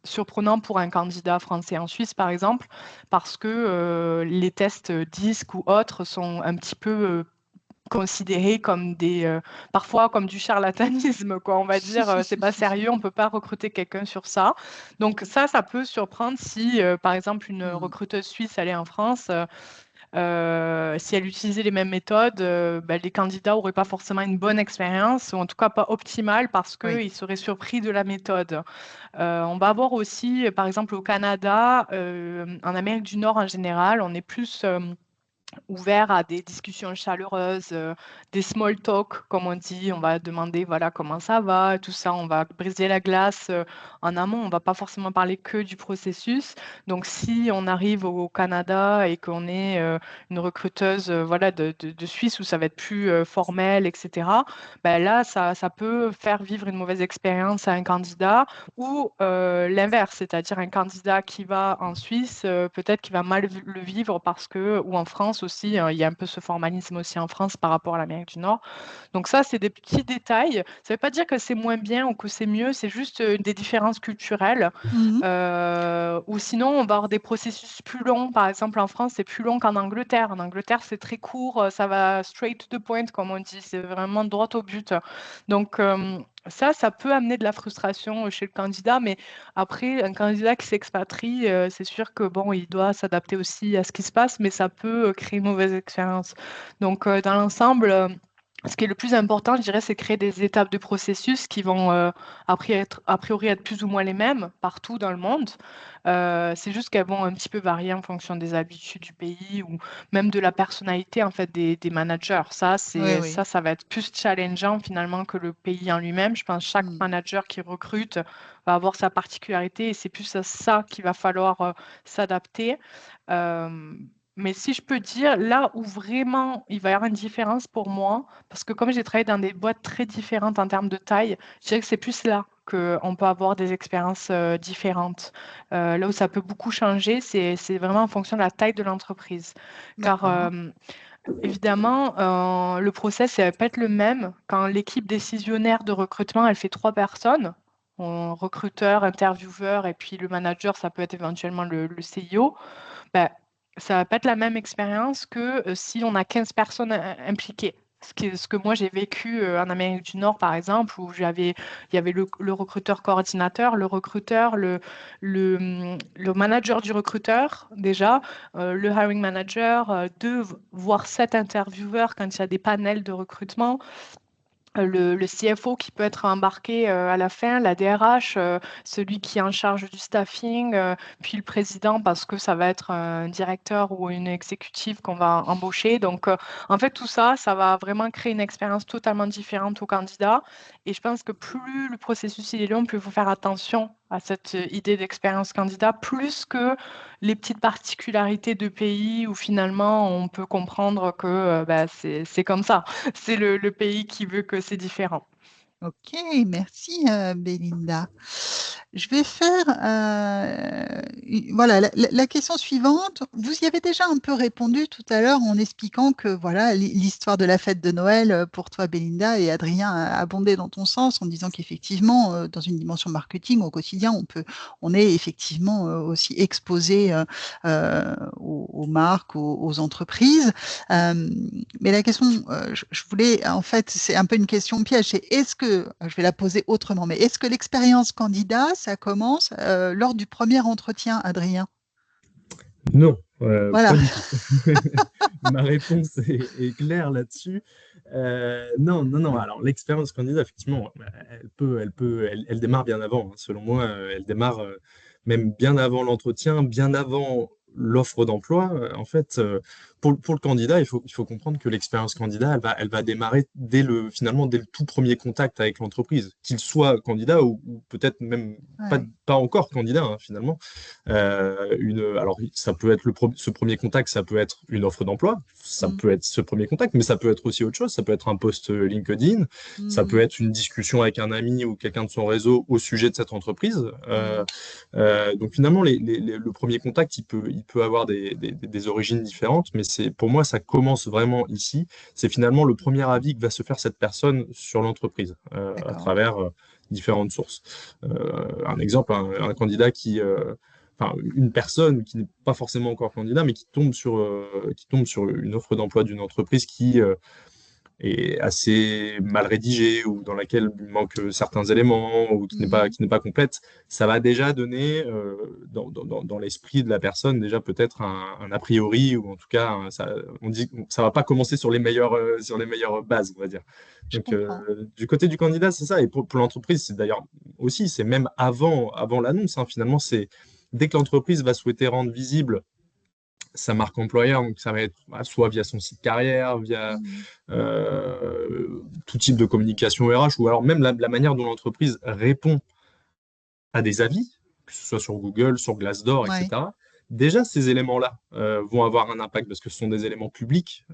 surprenant pour un candidat français en Suisse, par exemple, parce que les tests DISC ou autres sont un petit peu considérés comme parfois comme du charlatanisme, quoi. On va dire, c'est pas sérieux, on peut pas recruter quelqu'un sur ça. Donc ça peut surprendre si, par exemple, une Hmm. recruteuse suisse allait en France, si elle utilisait les mêmes méthodes, les candidats n'auraient pas forcément une bonne expérience, ou en tout cas pas optimale, parce Oui. qu'ils seraient surpris de la méthode. On va avoir aussi, par exemple, au Canada, en Amérique du Nord en général, on est plus ouvert à des discussions chaleureuses, des small talk, comme on dit. On va demander voilà comment ça va, tout ça. On va briser la glace en amont. On va pas forcément parler que du processus. Donc, si on arrive au Canada et qu'on est une recruteuse voilà de Suisse où ça va être plus formel, etc. Ben là, ça peut faire vivre une mauvaise expérience à un candidat ou l'inverse, c'est-à-dire un candidat qui va en Suisse, peut-être qu'il va mal le vivre parce que, ou en France aussi, il y a un peu ce formalisme aussi en France par rapport à l'Amérique du Nord. Donc ça, c'est des petits détails. Ça ne veut pas dire que c'est moins bien ou que c'est mieux, c'est juste des différences culturelles. Mhm. Ou sinon, on va avoir des processus plus longs. Par exemple, en France, c'est plus long qu'en Angleterre. En Angleterre, c'est très court, ça va straight to the point, comme on dit. C'est vraiment droit au but. Donc, ça peut amener de la frustration chez le candidat, mais après, un candidat qui s'expatrie, c'est sûr que bon, il doit s'adapter aussi à ce qui se passe, mais ça peut créer une mauvaise expérience. Donc, dans l'ensemble, ce qui est le plus important, je dirais, c'est créer des étapes de processus qui vont a priori être plus ou moins les mêmes partout dans le monde. C'est juste qu'elles vont un petit peu varier en fonction des habitudes du pays ou même de la personnalité en fait des managers. Oui, oui. Ça va être plus challengeant finalement que le pays en lui-même. Je pense que chaque Mm. manager qui recrute va avoir sa particularité et c'est plus à ça qu'il va falloir s'adapter. Euh, mais si je peux dire, là où vraiment il va y avoir une différence pour moi, parce que comme j'ai travaillé dans des boîtes très différentes en termes de taille, je dirais que c'est plus là qu'on peut avoir des expériences différentes. Là où ça peut beaucoup changer, c'est vraiment en fonction de la taille de l'entreprise. Car D'accord. évidemment, le process, ça va pas être le même quand l'équipe décisionnaire de recrutement, elle fait 3 personnes. Recruteur, intervieweur et puis le manager, ça peut être éventuellement le CIO. Ben, ça va pas être la même expérience que si on a 15 personnes impliquées. Ce que moi j'ai vécu en Amérique du Nord, par exemple, où il y avait le recruteur coordinateur, le manager du recruteur, déjà, le hiring manager, 2, voire 7 intervieweurs quand il y a des panels de recrutement, le CFO qui peut être embarqué à la fin, la DRH, celui qui est en charge du staffing, puis le président parce que ça va être un directeur ou une exécutive qu'on va embaucher. Donc, en fait, tout ça, ça va vraiment créer une expérience totalement différente au candidat. Et je pense que plus le processus il est long, plus il faut faire attention à cette idée d'expérience candidat, plus que les petites particularités de pays où finalement on peut comprendre que bah, c'est comme ça. C'est le pays qui veut que c'est différent. Ok, merci Belinda. Je vais faire voilà la question suivante. Vous y avez déjà un peu répondu tout à l'heure en expliquant que voilà l'histoire de la fête de Noël pour toi Belinda et Adrien a abondé dans ton sens en disant qu'effectivement dans une dimension marketing au quotidien on est effectivement aussi exposé aux marques, aux entreprises. Euh, mais la question, je voulais, en fait, c'est un peu une question piège, c'est est-ce que, je vais la poser autrement, mais est-ce que l'expérience candidat, ça commence lors du premier entretien, Adrien? Non, Voilà. pas du tout. Ma réponse est claire là-dessus. Non, non, non. Alors, l'expérience candidat, effectivement, elle démarre bien avant, hein. Selon moi, elle démarre même bien avant l'entretien, bien avant l'offre d'emploi. En fait, pour le candidat, il faut comprendre que l'expérience candidat, elle va démarrer finalement, dès le tout premier contact avec l'entreprise, qu'il soit candidat ou peut-être même Ouais. pas encore candidat, hein, finalement. Alors, ça peut être ce premier contact, ça peut être une offre d'emploi, ça Mm. peut être ce premier contact, mais ça peut être aussi autre chose. Ça peut être un post LinkedIn, ça peut Mm. être une discussion avec un ami ou quelqu'un de son réseau au sujet de cette entreprise. Mm. Donc finalement, le premier contact, il peut avoir des origines différentes, mais pour moi, ça commence vraiment ici. C'est finalement le premier avis que va se faire cette personne sur l'entreprise à D'accord. travers différentes sources. Un exemple, un candidat enfin, une personne qui n'est pas forcément encore candidat, mais qui tombe sur une offre d'emploi d'une entreprise qui est assez mal rédigée ou dans laquelle il manque certains éléments ou Mm. qui n'est pas complète, ça va déjà donner dans l'esprit de la personne déjà peut-être un a priori ou en tout cas on dit ça va pas commencer sur les meilleures bases, on va dire. Je Donc comprends. du côté du candidat, c'est ça. Et pour l'entreprise, c'est d'ailleurs aussi, c'est même avant l'annonce, hein, finalement, c'est dès que l'entreprise va souhaiter rendre visible sa marque employeur. Donc, ça va être soit via son site carrière, via tout type de communication RH, ou alors même la manière dont l'entreprise répond à des avis, que ce soit sur Google, sur Glassdoor, Ouais. etc. Déjà, ces éléments-là vont avoir un impact parce que ce sont des éléments publics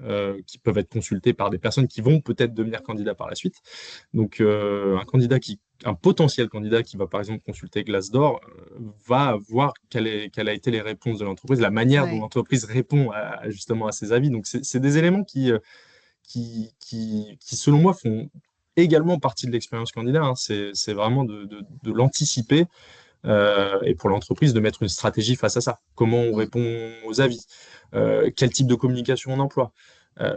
qui peuvent être consultés par des personnes qui vont peut-être devenir candidats par la suite. Donc, un potentiel candidat qui va par exemple consulter Glassdoor va voir quelle a été les réponses de l'entreprise, la manière dont Ouais. l'entreprise répond justement à ses avis. Donc, c'est des éléments qui, selon moi, font également partie de l'expérience candidat. Hein. C'est vraiment de l'anticiper et pour l'entreprise de mettre une stratégie face à ça. Comment on Mm. répond aux avis, quel type de communication on emploie,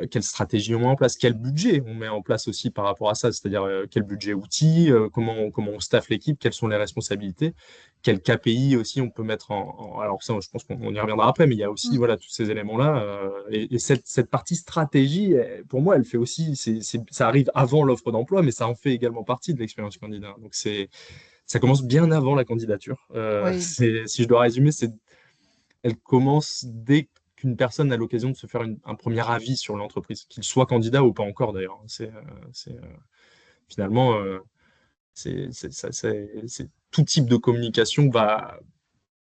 quelle stratégie on met en place, quel budget on met en place aussi par rapport à ça, c'est-à-dire quel budget outil, comment on staffe l'équipe, quelles sont les responsabilités, quel KPI aussi on peut mettre alors ça, je pense qu'on y reviendra après, mais il y a aussi Mm. voilà, tous ces éléments-là. Et cette partie stratégie, pour moi, elle fait aussi, ça arrive avant l'offre d'emploi, mais ça en fait également partie de l'expérience candidat. Donc ça commence bien avant la candidature. Oui. Si je dois résumer, elle commence dès qu'une personne a l'occasion de se faire un premier avis sur l'entreprise, qu'il soit candidat ou pas encore d'ailleurs. Finalement, tout type de communication va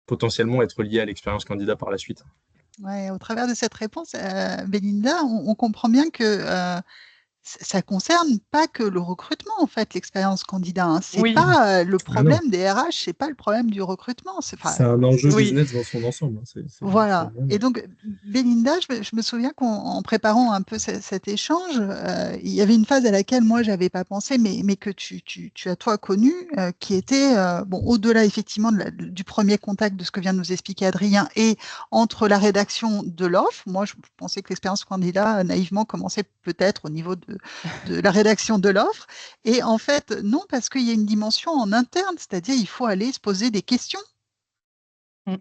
potentiellement être lié à l'expérience candidat par la suite. Ouais, au travers de cette réponse, Belinda, on comprend bien que ça concerne pas que le recrutement, en fait, l'expérience candidat. Hein. C'est Oui, pas le Ah non, problème des RH, c'est pas le problème du recrutement. c'est un enjeu oui. business dans son ensemble. Hein. Voilà. Et donc, Belinda, je me souviens qu'en préparant un peu cet échange, il y avait une phase à laquelle moi, j'avais pas pensé, mais que tu as toi connue, qui était, bon, au-delà effectivement du premier contact de ce que vient de nous expliquer Adrien et entre la rédaction de l'offre. Moi, je pensais que l'expérience candidat, naïvement, commençait peut-être au niveau de la rédaction de l'offre. Et en fait, non, parce qu'il y a une dimension en interne, c'est-à-dire il faut aller se poser des questions. Mm.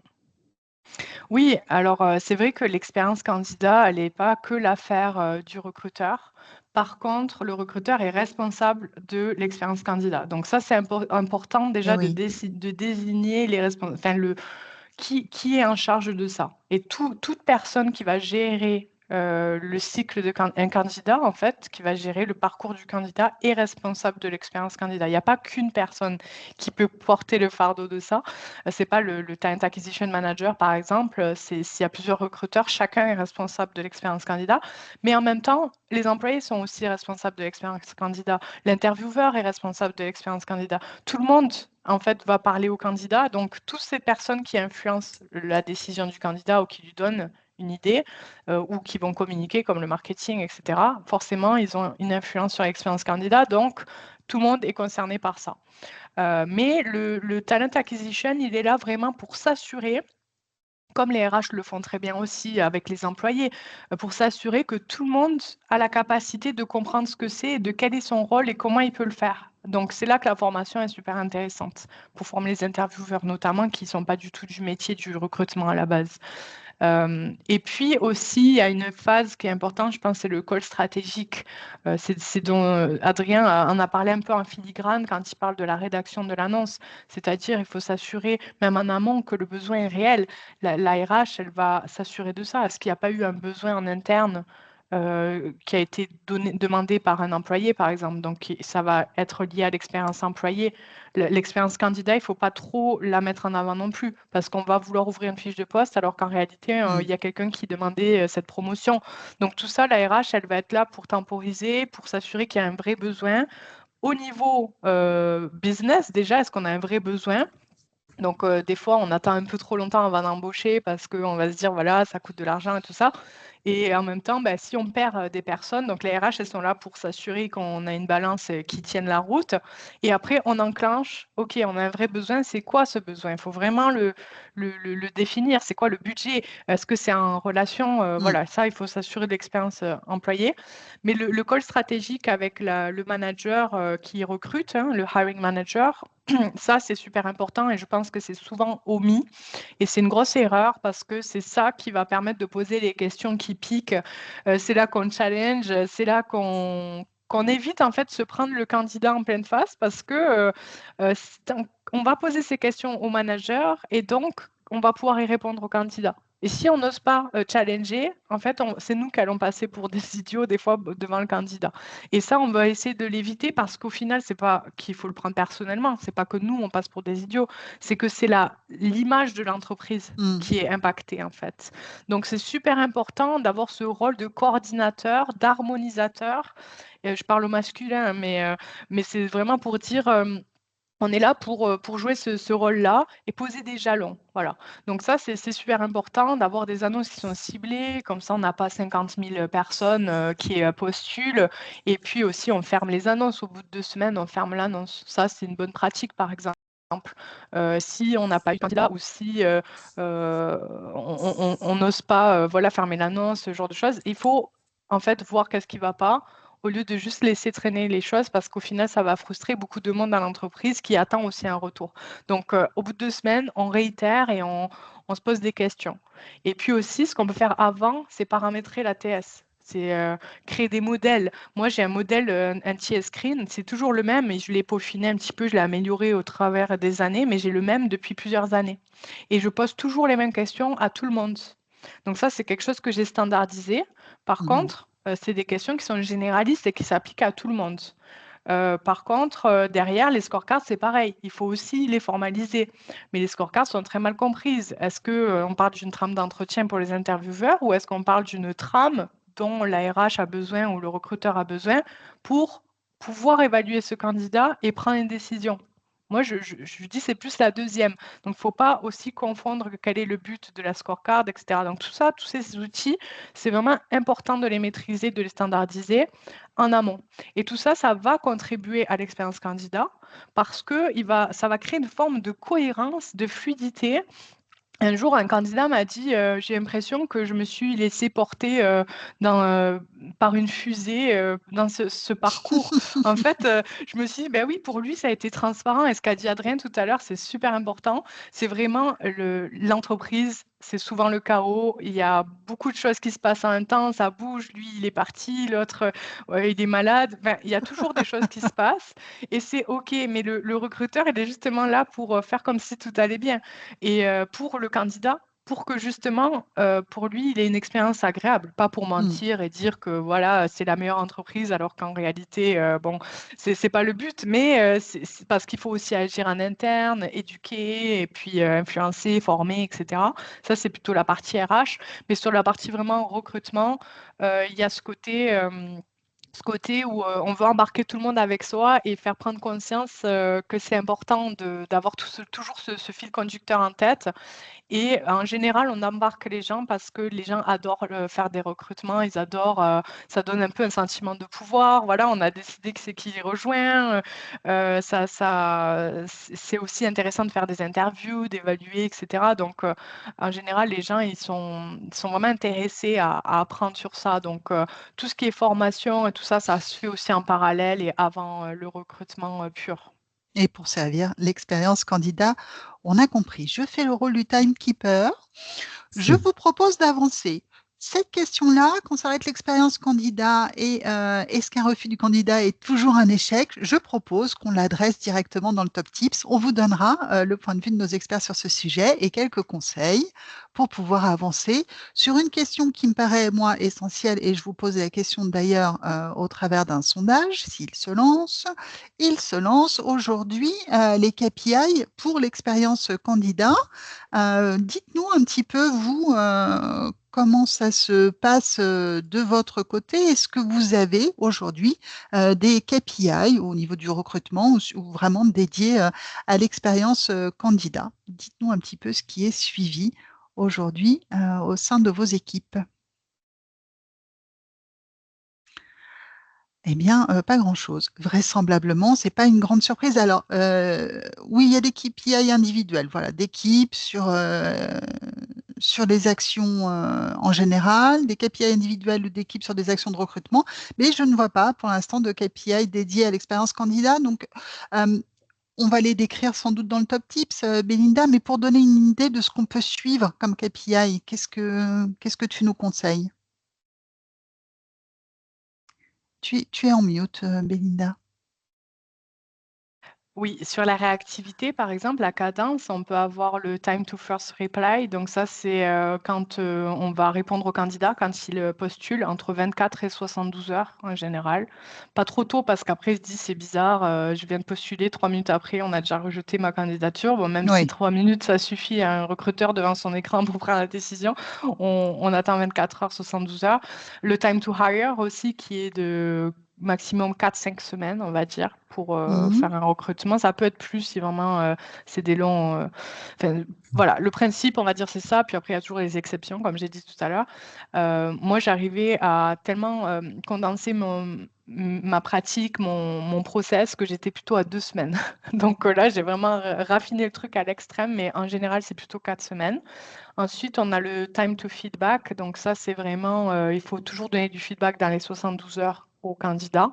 Oui, alors c'est vrai que l'expérience candidat, elle n'est pas que l'affaire du recruteur. Par contre, le recruteur est responsable de l'expérience candidat. Donc ça, c'est important Eh déjà de, oui. de désigner les responsables, enfin, qui est en charge de ça. Et toute personne qui va gérer le cycle un candidat, en fait, qui va gérer le parcours du candidat, est responsable de l'expérience candidat. Il n'y a pas qu'une personne qui peut porter le fardeau de ça. C'est pas le talent acquisition manager, par exemple. S'il y a plusieurs recruteurs, chacun est responsable de l'expérience candidat. Mais en même temps, les employés sont aussi responsables de l'expérience candidat. L'intervieweur est responsable de l'expérience candidat. Tout le monde en fait, va parler au candidat. Donc, toutes ces personnes qui influencent la décision du candidat ou qui lui donnent une idée ou qui vont communiquer, comme le marketing, etc., forcément, ils ont une influence sur l'expérience candidat. Donc, tout le monde est concerné par ça. Mais le talent acquisition, il est là vraiment pour s'assurer, comme les RH le font très bien aussi avec les employés, pour s'assurer que tout le monde a la capacité de comprendre ce que c'est, de quel est son rôle et comment il peut le faire. Donc, c'est là que la formation est super intéressante pour former les intervieweurs, notamment qui ne sont pas du tout du métier du recrutement à la base. Et puis aussi, il y a une phase qui est importante, je pense, c'est le call stratégique. C'est dont Adrien en a parlé un peu en filigrane quand il parle de la rédaction de l'annonce. C'est-à-dire, il faut s'assurer, même en amont, que le besoin est réel. La RH, elle va s'assurer de ça. Est-ce qu'il n'y a pas eu un besoin en interne qui a été demandé par un employé, par exemple. Donc, ça va être lié à l'expérience employée. L'expérience candidat, il ne faut pas trop la mettre en avant non plus, parce qu'on va vouloir ouvrir une fiche de poste, alors qu'en réalité, il y a quelqu'un qui demandait cette promotion. Donc, tout ça, la RH, elle va être là pour temporiser, pour s'assurer qu'il y a un vrai besoin. Au niveau business, déjà, est-ce qu'on a un vrai besoin? Donc, des fois, on attend un peu trop longtemps avant d'embaucher parce qu'on va se dire, voilà, ça coûte de l'argent et tout ça. Et en même temps, si on perd des personnes, donc les RH, elles sont là pour s'assurer qu'on a une balance qui tienne la route. Et après, on enclenche, OK, on a un vrai besoin, c'est quoi ce besoin? Il faut vraiment le définir. C'est quoi le budget? Est-ce que c'est en relation? Voilà, ça, il faut s'assurer de l'expérience employée. Mais le call stratégique avec le manager qui recrute, hein, le hiring manager, ça, c'est super important et je pense que c'est souvent omis. Et c'est une grosse erreur parce que c'est ça qui va permettre de poser les questions qui piquent. C'est là qu'on challenge, c'est là qu'on évite en fait de se prendre le candidat en pleine face parce que on va poser ces questions au manager et donc on va pouvoir y répondre au candidat. Et si on n'ose pas challenger, en fait, c'est nous qui allons passer pour des idiots des fois devant le candidat. Et ça, on va essayer de l'éviter parce qu'au final, c'est pas qu'il faut le prendre personnellement. C'est pas que nous, on passe pour des idiots. C'est que c'est l'image de l'entreprise qui est impactée, en fait. Donc, c'est super important d'avoir ce rôle de coordinateur, d'harmonisateur. Je parle au masculin, mais c'est vraiment pour dire on est là pour jouer ce rôle-là et poser des jalons. Voilà. Donc ça, c'est super important d'avoir des annonces qui sont ciblées. Comme ça, on n'a pas 50 000 personnes qui postulent. Et puis aussi, on ferme les annonces. Au bout de 2 semaines, on ferme l'annonce. Ça, c'est une bonne pratique, par exemple. Si on n'a pas eu de candidat ou si on n'ose pas voilà, fermer l'annonce, ce genre de choses, il faut en fait voir qu'est-ce qui ne va pas au lieu de juste laisser traîner les choses parce qu'au final, ça va frustrer beaucoup de monde dans l'entreprise qui attend aussi un retour. Donc, au bout de 2 semaines, on réitère et on se pose des questions. Et puis aussi, ce qu'on peut faire avant, c'est paramétrer la TS. C'est créer des modèles. Moi, j'ai un modèle, un TS screen, c'est toujours le même et je l'ai peaufiné un petit peu, je l'ai amélioré au travers des années, mais j'ai le même depuis plusieurs années. Et je pose toujours les mêmes questions à tout le monde. Donc ça, c'est quelque chose que j'ai standardisé. Par contre, c'est des questions qui sont généralistes et qui s'appliquent à tout le monde. Par contre, derrière, les scorecards, c'est pareil. Il faut aussi les formaliser. Mais les scorecards sont très mal comprises. Est-ce qu'on parle d'une trame d'entretien pour les intervieweurs ou est-ce qu'on parle d'une trame dont la RH a besoin ou le recruteur a besoin pour pouvoir évaluer ce candidat et prendre une décision? Moi, je dis c'est plus la deuxième. Donc, il ne faut pas aussi confondre quel est le but de la scorecard, etc. Donc, tout ça, tous ces outils, c'est vraiment important de les maîtriser, de les standardiser en amont. Et tout ça, ça va contribuer à l'expérience candidat parce que ça va créer une forme de cohérence, de fluidité. Un jour, un candidat m'a dit j'ai l'impression que je me suis laissé porter par une fusée dans ce parcours. En fait, je me suis dit ben oui, pour lui, ça a été transparent. Et ce qu'a dit Adrien tout à l'heure, c'est super important. C'est vraiment l'entreprise. C'est souvent le chaos. Il y a beaucoup de choses qui se passent en même temps. Ça bouge. Lui, il est parti. L'autre, il est malade. Enfin, il y a toujours des choses qui se passent. Et c'est OK. Mais le recruteur, il est justement là pour faire comme si tout allait bien. Et pour le candidat, pour que justement, pour lui, il ait une expérience agréable, pas pour mentir et dire que voilà, c'est la meilleure entreprise, alors qu'en réalité, bon, c'est pas le but, mais c'est parce qu'il faut aussi agir en interne, éduquer et puis influencer, former, etc. Ça, c'est plutôt la partie RH. Mais sur la partie vraiment recrutement, il y a ce côté où on veut embarquer tout le monde avec soi et faire prendre conscience que c'est important d'avoir toujours ce fil conducteur en tête. Et en général, on embarque les gens parce que les gens adorent faire des recrutements, ils adorent, ça donne un peu un sentiment de pouvoir. Voilà, on a décidé que c'est qui les rejoint. C'est aussi intéressant de faire des interviews, d'évaluer, etc. Donc, en général, les gens, ils sont vraiment intéressés à apprendre sur ça. Donc, tout ce qui est formation et tout ça, ça se fait aussi en parallèle et avant le recrutement pur. Et pour servir l'expérience candidat, on a compris. Je fais le rôle du timekeeper. Je vous propose d'avancer. Cette question-là, quand ça va être l'expérience candidat et est-ce qu'un refus du candidat est toujours un échec, je propose qu'on l'adresse directement dans le top tips. On vous donnera le point de vue de nos experts sur ce sujet et quelques conseils pour pouvoir avancer sur une question qui me paraît, moi, essentielle, et je vous pose la question d'ailleurs au travers d'un sondage, s'il se lance. Il se lance aujourd'hui les KPI pour l'expérience candidat. Dites-nous un petit peu, vous, comment ça se passe de votre côté. Est-ce que vous avez aujourd'hui des KPI au niveau du recrutement ou vraiment dédiés à l'expérience candidat? Dites-nous un petit peu ce qui est suivi aujourd'hui au sein de vos équipes. Eh bien, pas grand-chose. Vraisemblablement, c'est pas une grande surprise. Alors, oui, il y a des KPI individuels, voilà, d'équipes sur des actions en général, des KPI individuels ou d'équipes sur des actions de recrutement, mais je ne vois pas pour l'instant de KPI dédiés à l'expérience candidat. Donc, euh, on va les décrire sans doute dans le top tips, Belinda, mais pour donner une idée de ce qu'on peut suivre comme KPI, qu'est-ce que tu nous conseilles? Tu es en mute, Belinda. Oui, sur la réactivité, par exemple, la cadence, on peut avoir le time to first reply. Donc ça, c'est quand on va répondre au candidat, quand il postule, entre 24 et 72 heures en général. Pas trop tôt parce qu'après, il se dit, c'est bizarre, je viens de postuler, 3 minutes après, on a déjà rejeté ma candidature. Bon, même si Oui. 3 minutes, ça suffit à un recruteur devant son écran pour prendre la décision, on attend 24 heures, 72 heures. Le time to hire aussi, qui est de maximum 4-5 semaines, on va dire, pour Mhm. faire un recrutement. Ça peut être plus si vraiment c'est des longs. Enfin, voilà, le principe, on va dire, c'est ça. Puis après, il y a toujours les exceptions, comme j'ai dit tout à l'heure. Moi, j'arrivais à tellement condenser ma pratique, mon process, que j'étais plutôt à 2 semaines. Donc là, j'ai vraiment raffiné le truc à l'extrême, mais en général, c'est plutôt 4 semaines. Ensuite, on a le time to feedback. Donc ça, c'est vraiment, il faut toujours donner du feedback dans les 72 heures au candidat.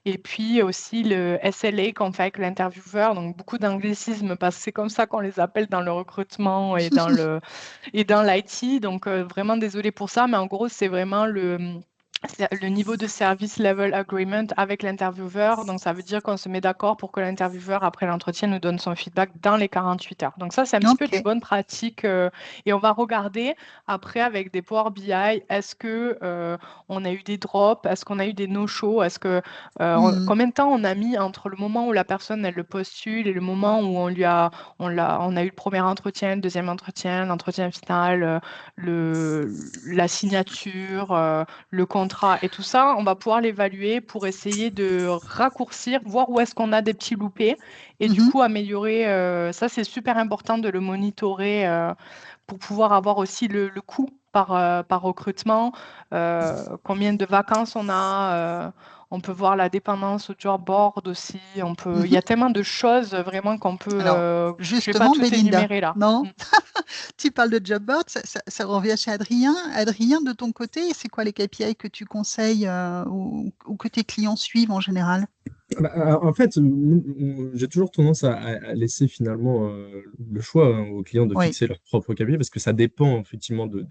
Et puis aussi le SLA qu'on fait avec l'intervieweur. Donc beaucoup d'anglicismes parce que c'est comme ça qu'on les appelle dans le recrutement et dans l'IT. Donc vraiment désolé pour ça, mais en gros, c'est vraiment c'est le niveau de service level agreement avec l'intervieweur. Donc, ça veut dire qu'on se met d'accord pour que l'intervieweur, après l'entretien, nous donne son feedback dans les 48 heures. Donc, ça, c'est un petit peu Ok. des bonnes pratiques. Et on va regarder après avec des Power BI, est-ce que on a eu des drops, est-ce qu'on a eu des no-shows, est-ce que Mhm. combien de temps on a mis entre le moment où la personne elle le postule et le moment où on a eu le premier entretien, le deuxième entretien, l'entretien final, la signature, le contrat et tout ça, on va pouvoir l'évaluer pour essayer de raccourcir, voir où est-ce qu'on a des petits loupés et du Mhm. coup améliorer. Ça, c'est super important de le monitorer pour pouvoir avoir aussi le coût par recrutement, combien de vacances on a. On peut voir la dépendance au job board aussi. Il y a Mhm. tellement de choses vraiment qu'on peut. Alors, Je vais pas justement, tout Belinda, énumérer là. non? Tu parles de job board, ça revient chez Adrien. Adrien, de ton côté, c'est quoi les KPI que tu conseilles ou que tes clients suivent en général? En fait, j'ai toujours tendance à laisser finalement le choix aux clients de Oui. fixer leur propre KPI parce que ça dépend effectivement de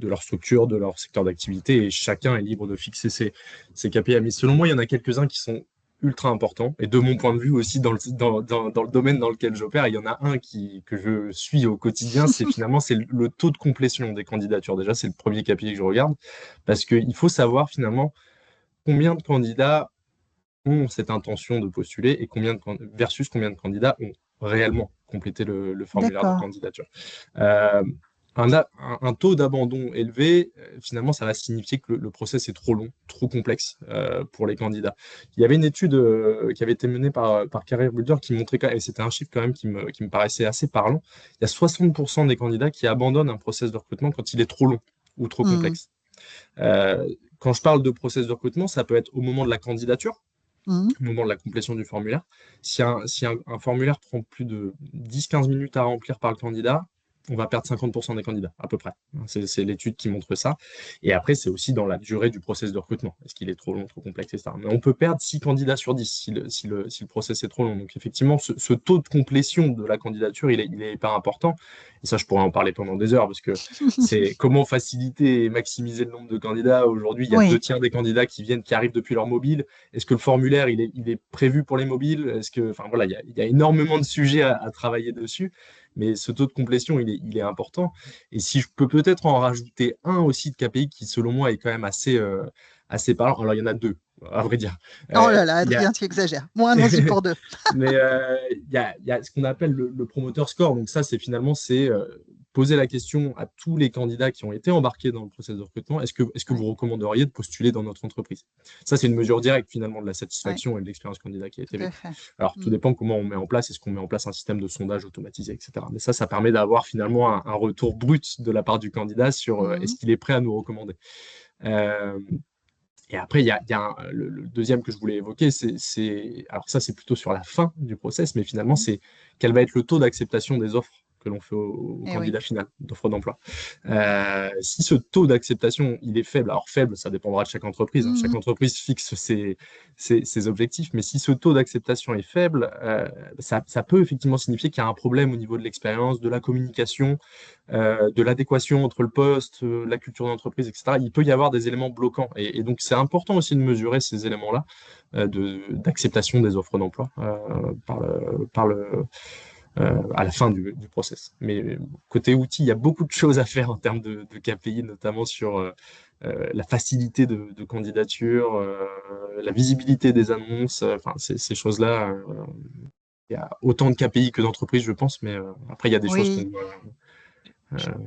leur structure, de leur secteur d'activité et chacun est libre de fixer ses KPI. Mais selon moi, il y en a quelques-uns qui sont ultra importants et de mon point de vue aussi dans le domaine dans lequel j'opère, il y en a un que je suis au quotidien, c'est le taux de complétion des candidatures. Déjà, c'est le premier KPI que je regarde parce qu'il faut savoir finalement combien de candidats ont cette intention de postuler et versus combien de candidats ont réellement complété le formulaire de D'accord. candidature. Euh, un taux d'abandon élevé, finalement, ça va signifier que le process est trop long, trop complexe pour les candidats. Il y avait une étude qui avait été menée par Career Builder qui montrait quand même, et c'était un chiffre quand même qui me paraissait assez parlant, il y a 60% des candidats qui abandonnent un process de recrutement quand il est trop long ou trop Mhm. complexe. Euh, Quand je parle de process de recrutement, ça peut être au moment de la candidature, Mhm. au moment de la complétion du formulaire. Si un formulaire prend plus de 10-15 minutes à remplir par le candidat, on va perdre 50% des candidats, à peu près. C'est l'étude qui montre ça. Et après, c'est aussi dans la durée du process de recrutement. Est-ce qu'il est trop long, trop complexe, etc. Mais on peut perdre 6 candidats sur 10 si le process est trop long. Donc effectivement, ce taux de complétion de la candidature, il est pas important. Et ça, je pourrais en parler pendant des heures, parce que c'est comment faciliter et maximiser le nombre de candidats. Aujourd'hui, il y a deux Oui. tiers des candidats qui arrivent depuis leur mobile. Est-ce que le formulaire, il est prévu pour les mobiles? Enfin voilà, il y a énormément de sujets à travailler dessus, mais ce taux de complétion, il est important. Et si je peux peut-être en rajouter un aussi de KPI qui, selon moi, est quand même assez parlant. Alors, il y en a deux, à vrai dire. Oh là là, Il y a Adrien, tu exagères. Moins y pour deux. Mais il y a ce qu'on appelle le promoter score. Donc ça, c'est poser la question à tous les candidats qui ont été embarqués dans le processus de recrutement, est-ce que Ouais, vous recommanderiez de postuler dans notre entreprise? Ça, c'est une mesure directe finalement de la ouais, satisfaction et de l'expérience candidat qui a été tout à vécue. fait. Alors, tout Mhm. dépend comment on met en place. Est-ce qu'on met en place un système de sondage automatisé, etc. Mais ça permet d'avoir finalement un retour brut de la part du candidat sur est-ce Mhm. qu'il est prêt à nous recommander. Euh, et après, le deuxième que je voulais évoquer, alors ça, c'est plutôt sur la fin du process, mais finalement, c'est quel va être le taux d'acceptation des offres que l'on fait au Eh oui. candidat final d'offre d'emploi. Si ce taux d'acceptation, il est faible, alors faible, ça dépendra de chaque entreprise, hein. Chaque Mhm. entreprise fixe ses objectifs, mais si ce taux d'acceptation est faible, ça peut effectivement signifier qu'il y a un problème au niveau de l'expérience, de la communication, de l'adéquation entre le poste, la culture d'entreprise, etc. Il peut y avoir des éléments bloquants. Et donc, c'est important aussi de mesurer ces éléments-là d'acceptation des offres d'emploi à la fin du process. Mais côté outils, il y a beaucoup de choses à faire en termes de KPI, notamment sur la facilité de candidature, la visibilité des annonces, enfin, ces choses-là. Il y a autant de KPI que d'entreprises, je pense, mais après, il y a des choses qu'on Oui, doit.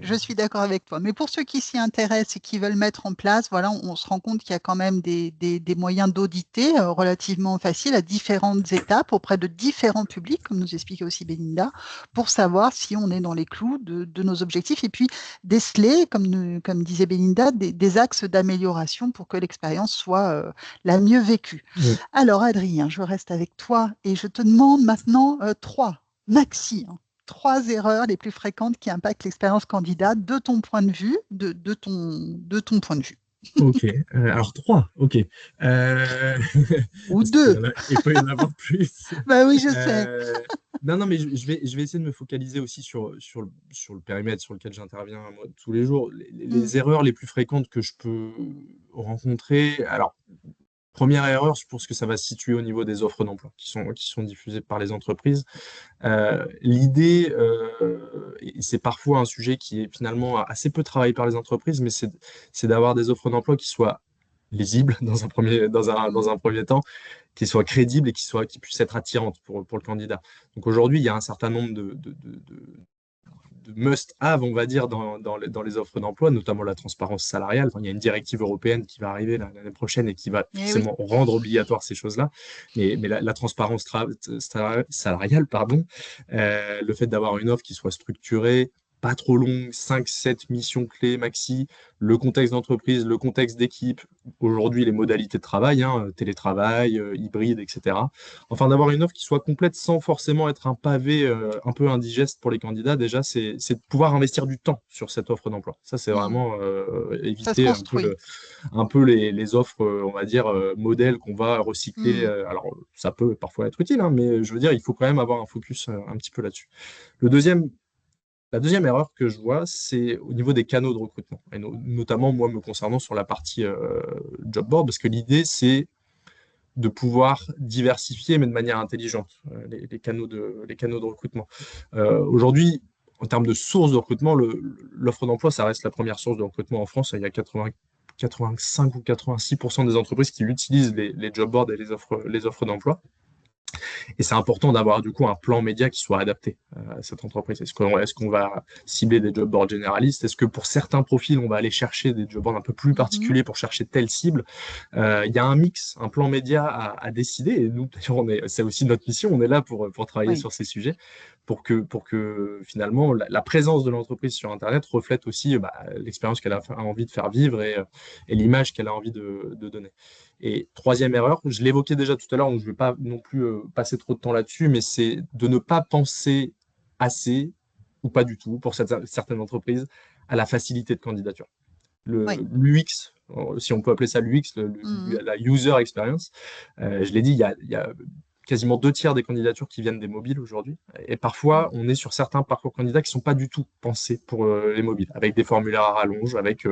je suis d'accord avec toi. Mais pour ceux qui s'y intéressent et qui veulent mettre en place, voilà, on se rend compte qu'il y a quand même des moyens d'auditer relativement faciles à différentes étapes auprès de différents publics, comme nous expliquait aussi Belinda, pour savoir si on est dans les clous de nos objectifs et puis déceler, comme disait Belinda, des axes d'amélioration pour que l'expérience soit la mieux vécue. Oui. Alors, Adrien, je reste avec toi et je te demande maintenant trois, maxi, hein, trois erreurs les plus fréquentes qui impactent l'expérience candidat de ton point de vue, de ton point de vue. Ok, alors trois, ok. Euh, Ou Parce qu'il deux. y en a, il peut y en avoir plus. Bah oui, je sais. Euh, non, non, mais je vais essayer de me focaliser aussi sur le périmètre sur lequel j'interviens moi, tous les jours. Mm, Les erreurs les plus fréquentes que je peux rencontrer. Alors, première erreur, je pense que ça va se situer au niveau des offres d'emploi qui sont diffusées par les entreprises. L'idée, et c'est parfois un sujet qui est finalement assez peu travaillé par les entreprises, mais c'est d'avoir des offres d'emploi qui soient lisibles dans mm, un premier temps, qui soient crédibles et qui puissent être attirantes pour le candidat. Donc aujourd'hui, il y a un certain nombre de must-have, on va dire, dans les offres d'emploi, notamment la transparence salariale. Enfin, il y a une directive européenne qui va arriver l'année prochaine et qui va eh oui. forcément rendre obligatoire ces choses-là. Mais la transparence salariale, pardon, le fait d'avoir une offre qui soit structurée, pas trop longue, 5, 7 missions clés maxi, le contexte d'entreprise, le contexte d'équipe, aujourd'hui les modalités de travail, hein, télétravail, hybride, etc. Enfin, d'avoir une offre qui soit complète sans forcément être un pavé un peu indigeste pour les candidats, déjà, c'est de pouvoir investir du temps sur cette offre d'emploi. Ça, c'est Mm. vraiment Ça se éviter construit. un peu les offres, on va dire, modèles qu'on va recycler. Mm, Alors, ça peut parfois être utile, hein, mais je veux dire, il faut quand même avoir un focus un petit peu là-dessus. Le deuxième, la deuxième erreur que je vois, c'est au niveau des canaux de recrutement, et notamment moi me concernant sur la partie job board, parce que l'idée, c'est de pouvoir diversifier, mais de manière intelligente, les canaux de recrutement. Aujourd'hui, en termes de sources de recrutement, l'offre d'emploi, ça reste la première source de recrutement en France. Il y a 85 ou 86% des entreprises qui utilisent les job boards et les offres d'emploi. Et c'est important d'avoir du coup un plan média qui soit adapté à cette entreprise. Est-ce qu'on va cibler des job boards généralistes? Est-ce que pour certains profils, on va aller chercher des job boards un peu plus mhm, particuliers pour chercher telle cible? Il y a un mix, un plan média à décider. Et nous, d'ailleurs, c'est aussi notre mission. On est là pour travailler oui. sur ces sujets, pour que finalement la présence de l'entreprise sur Internet reflète aussi l'expérience qu'elle a envie de faire vivre et l'image qu'elle a envie de donner. Et troisième erreur, je l'évoquais déjà tout à l'heure, donc je ne vais pas non plus passer trop de temps là-dessus, mais c'est de ne pas penser assez, ou pas du tout, pour certaines entreprises, à la facilité de candidature. Oui. L'UX, si on peut appeler ça l'UX, Mhm, la user experience, je l'ai dit, il y a quasiment 2 tiers des candidatures qui viennent des mobiles aujourd'hui. Et parfois, mm, on est sur certains parcours candidats qui ne sont pas du tout pensés pour les mobiles, avec des formulaires à rallonge, avec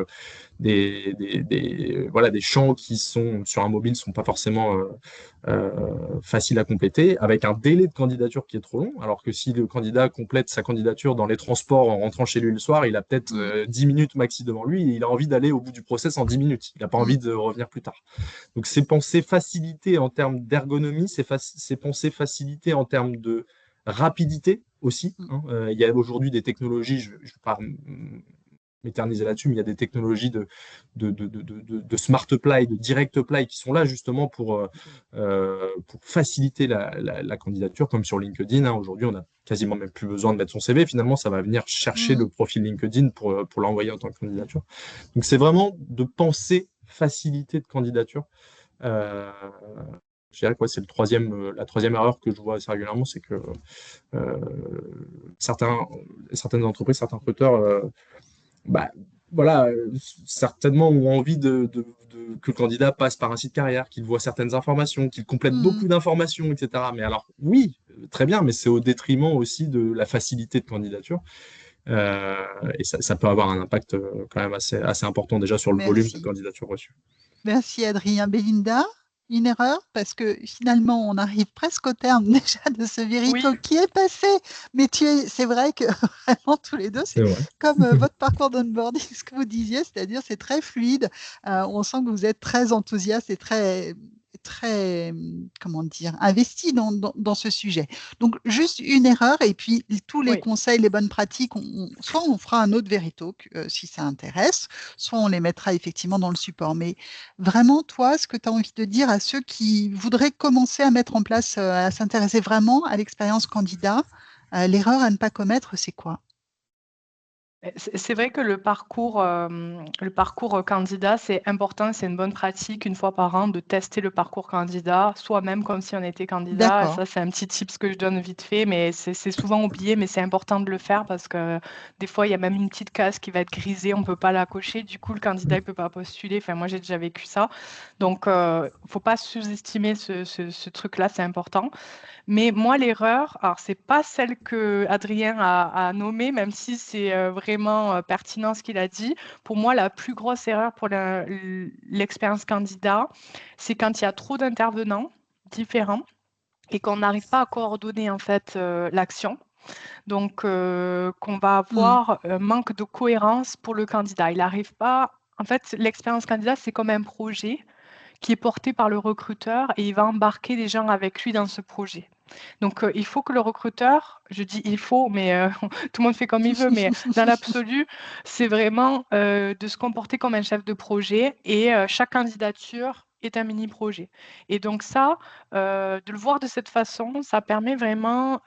voilà, des champs qui sont sur un mobile ne sont pas forcément faciles à compléter, avec un délai de candidature qui est trop long, alors que si le candidat complète sa candidature dans les transports en rentrant chez lui le soir, il a peut-être mm, 10 minutes maxi devant lui et il a envie d'aller au bout du process en 10 minutes. Il n'a pas mm. envie de revenir plus tard. Donc c'est penser facilité en termes d'ergonomie, c'est penser facilité en termes de rapidité aussi, Mm. hein. Il y a aujourd'hui des technologies, je ne vais pas m'éterniser là-dessus, mais il y a des technologies de smart apply, de direct apply qui sont là justement pour faciliter la candidature, comme sur LinkedIn, hein. Aujourd'hui, on n'a quasiment même plus besoin de mettre son CV. Finalement, ça va venir chercher Mm. le profil LinkedIn pour l'envoyer en tant que candidature. Donc, c'est vraiment de penser facilité de candidature. Euh, je dirais que ouais, c'est la troisième erreur que je vois assez régulièrement, c'est que euh, certaines entreprises, certains recruteurs, bah, voilà, certainement ont envie que le candidat passe par un site carrière, qu'il voit certaines informations, qu'il complète Hmm. beaucoup d'informations, etc. Mais alors, oui, très bien, mais c'est au détriment aussi de la facilité de candidature. Euh, et ça peut avoir un impact quand même assez important déjà sur le volume de Merci. candidatures reçues. Merci Adrien. Belinda, une erreur parce que finalement on arrive presque au terme déjà de ce Oui, vérito qui est passé. Mais c'est vrai que vraiment tous les deux, c'est C'est vrai. comme votre parcours d'onboarding, ce que vous disiez, c'est-à-dire c'est très fluide. On sent que vous êtes très enthousiaste et très, comment dire, investi dans ce sujet. Donc, juste une erreur et puis tous les oui. conseils, les bonnes pratiques, soit on fera un autre vérito si ça intéresse, soit on les mettra effectivement dans le support. Mais vraiment, toi, ce que tu as envie de dire à ceux qui voudraient commencer à mettre en place, à s'intéresser vraiment à l'expérience candidat, l'erreur à ne pas commettre, c'est quoi? C'est vrai que le parcours candidat, c'est important, c'est une bonne pratique une fois par an de tester le parcours candidat, soi-même comme si on était candidat. D'accord. Ça, c'est un petit tips que je donne vite fait, mais c'est souvent oublié, mais c'est important de le faire parce que des fois, il y a même une petite case qui va être grisée, on ne peut pas la cocher, du coup, le candidat ne peut pas postuler. Enfin, moi, j'ai déjà vécu ça. Donc, il ne faut pas sous-estimer ce truc-là, c'est important. Mais moi, l'erreur, alors c'est pas celle que Adrien a nommée, même si c'est vraiment pertinent ce qu'il a dit. Pour moi, la plus grosse erreur pour l'expérience candidat, c'est quand il y a trop d'intervenants différents et qu'on n'arrive pas à coordonner en fait l'action. Donc, qu'on va Hmm. avoir un manque de cohérence pour le candidat. Il n'arrive pas. En fait, l'expérience candidat, c'est comme un projet qui est porté par le recruteur et il va embarquer des gens avec lui dans ce projet. Donc, il faut que le recruteur, je dis il faut, mais tout le monde fait comme il veut, mais dans l'absolu, c'est vraiment de se comporter comme un chef de projet et chaque candidature est un mini-projet. Et donc ça, de le voir de cette façon, ça permet vraiment,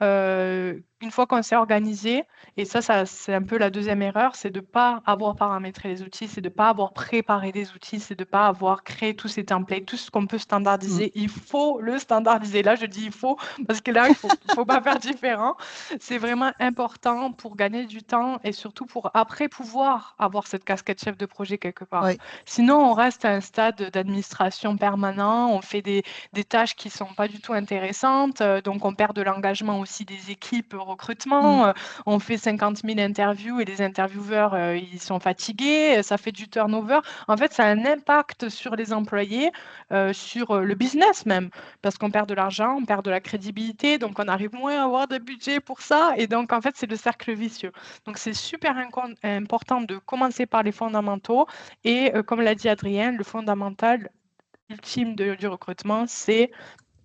une fois qu'on s'est organisé, et ça c'est un peu la deuxième erreur, c'est de ne pas avoir paramétré les outils, c'est de ne pas avoir préparé les outils, c'est de ne pas avoir créé tous ces templates, tout ce qu'on peut Hmm. standardiser. Il faut le standardiser. Là, je dis il faut, parce que là, il faut pas faire différent. C'est vraiment important pour gagner du temps et surtout pour après pouvoir avoir cette casquette chef de projet quelque part. Oui. Sinon, on reste à un stade d'administration permanent, on fait des tâches qui sont pas du tout intéressantes, donc on perd de l'engagement aussi des équipes Hmm. recrutement, on fait 50 000 interviews et les intervieweurs, ils sont fatigués, ça fait du turnover. En fait, ça a un impact sur les employés, sur le business même parce qu'on perd de l'argent, on perd de la crédibilité, donc on arrive moins à avoir de budget pour ça. Et donc, en fait, c'est le cercle vicieux. Donc, c'est super important de commencer par les fondamentaux. Et comme l'a dit Adrien, le fondamental ultime du recrutement, c'est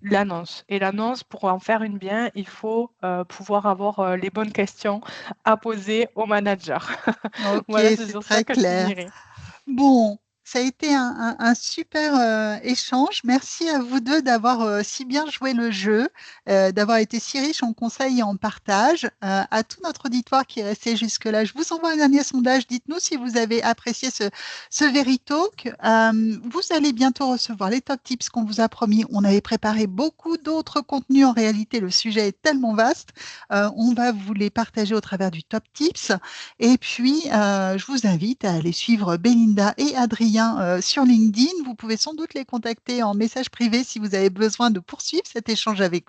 l'annonce. Et l'annonce, pour en faire une bien, il faut pouvoir avoir les bonnes questions à poser au manager. Ok, Voilà, c'est c'est sur ça très que je clair. finirai. Bon, ça a été un super échange. Merci à vous deux d'avoir si bien joué le jeu, d'avoir été si riche en conseils et en partage. À tout notre auditoire qui est resté jusque-là, je vous envoie un dernier sondage. Dites-nous si vous avez apprécié ce Veritalk. Vous allez bientôt recevoir les top tips qu'on vous a promis. On avait préparé beaucoup d'autres contenus. En réalité, le sujet est tellement vaste. On va vous les partager au travers du top tips. Et puis, je vous invite à aller suivre Belinda et Adrien sur LinkedIn. Vous pouvez sans doute les contacter en message privé si vous avez besoin de poursuivre cet échange avec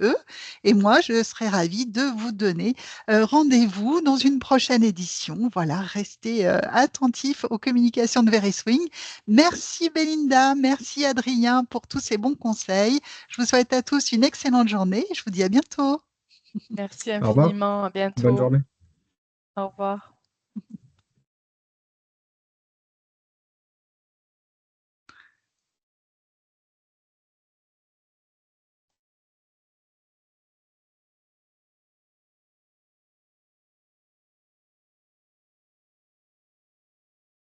eux. Et moi, je serai ravie de vous donner rendez-vous dans une prochaine édition. Voilà, restez attentifs aux communications de VerySwing. Merci Belinda, merci Adrien pour tous ces bons conseils. Je vous souhaite à tous une excellente journée. Je vous dis à bientôt. Merci Au revoir. infiniment. À Bonne bientôt. journée. Au revoir.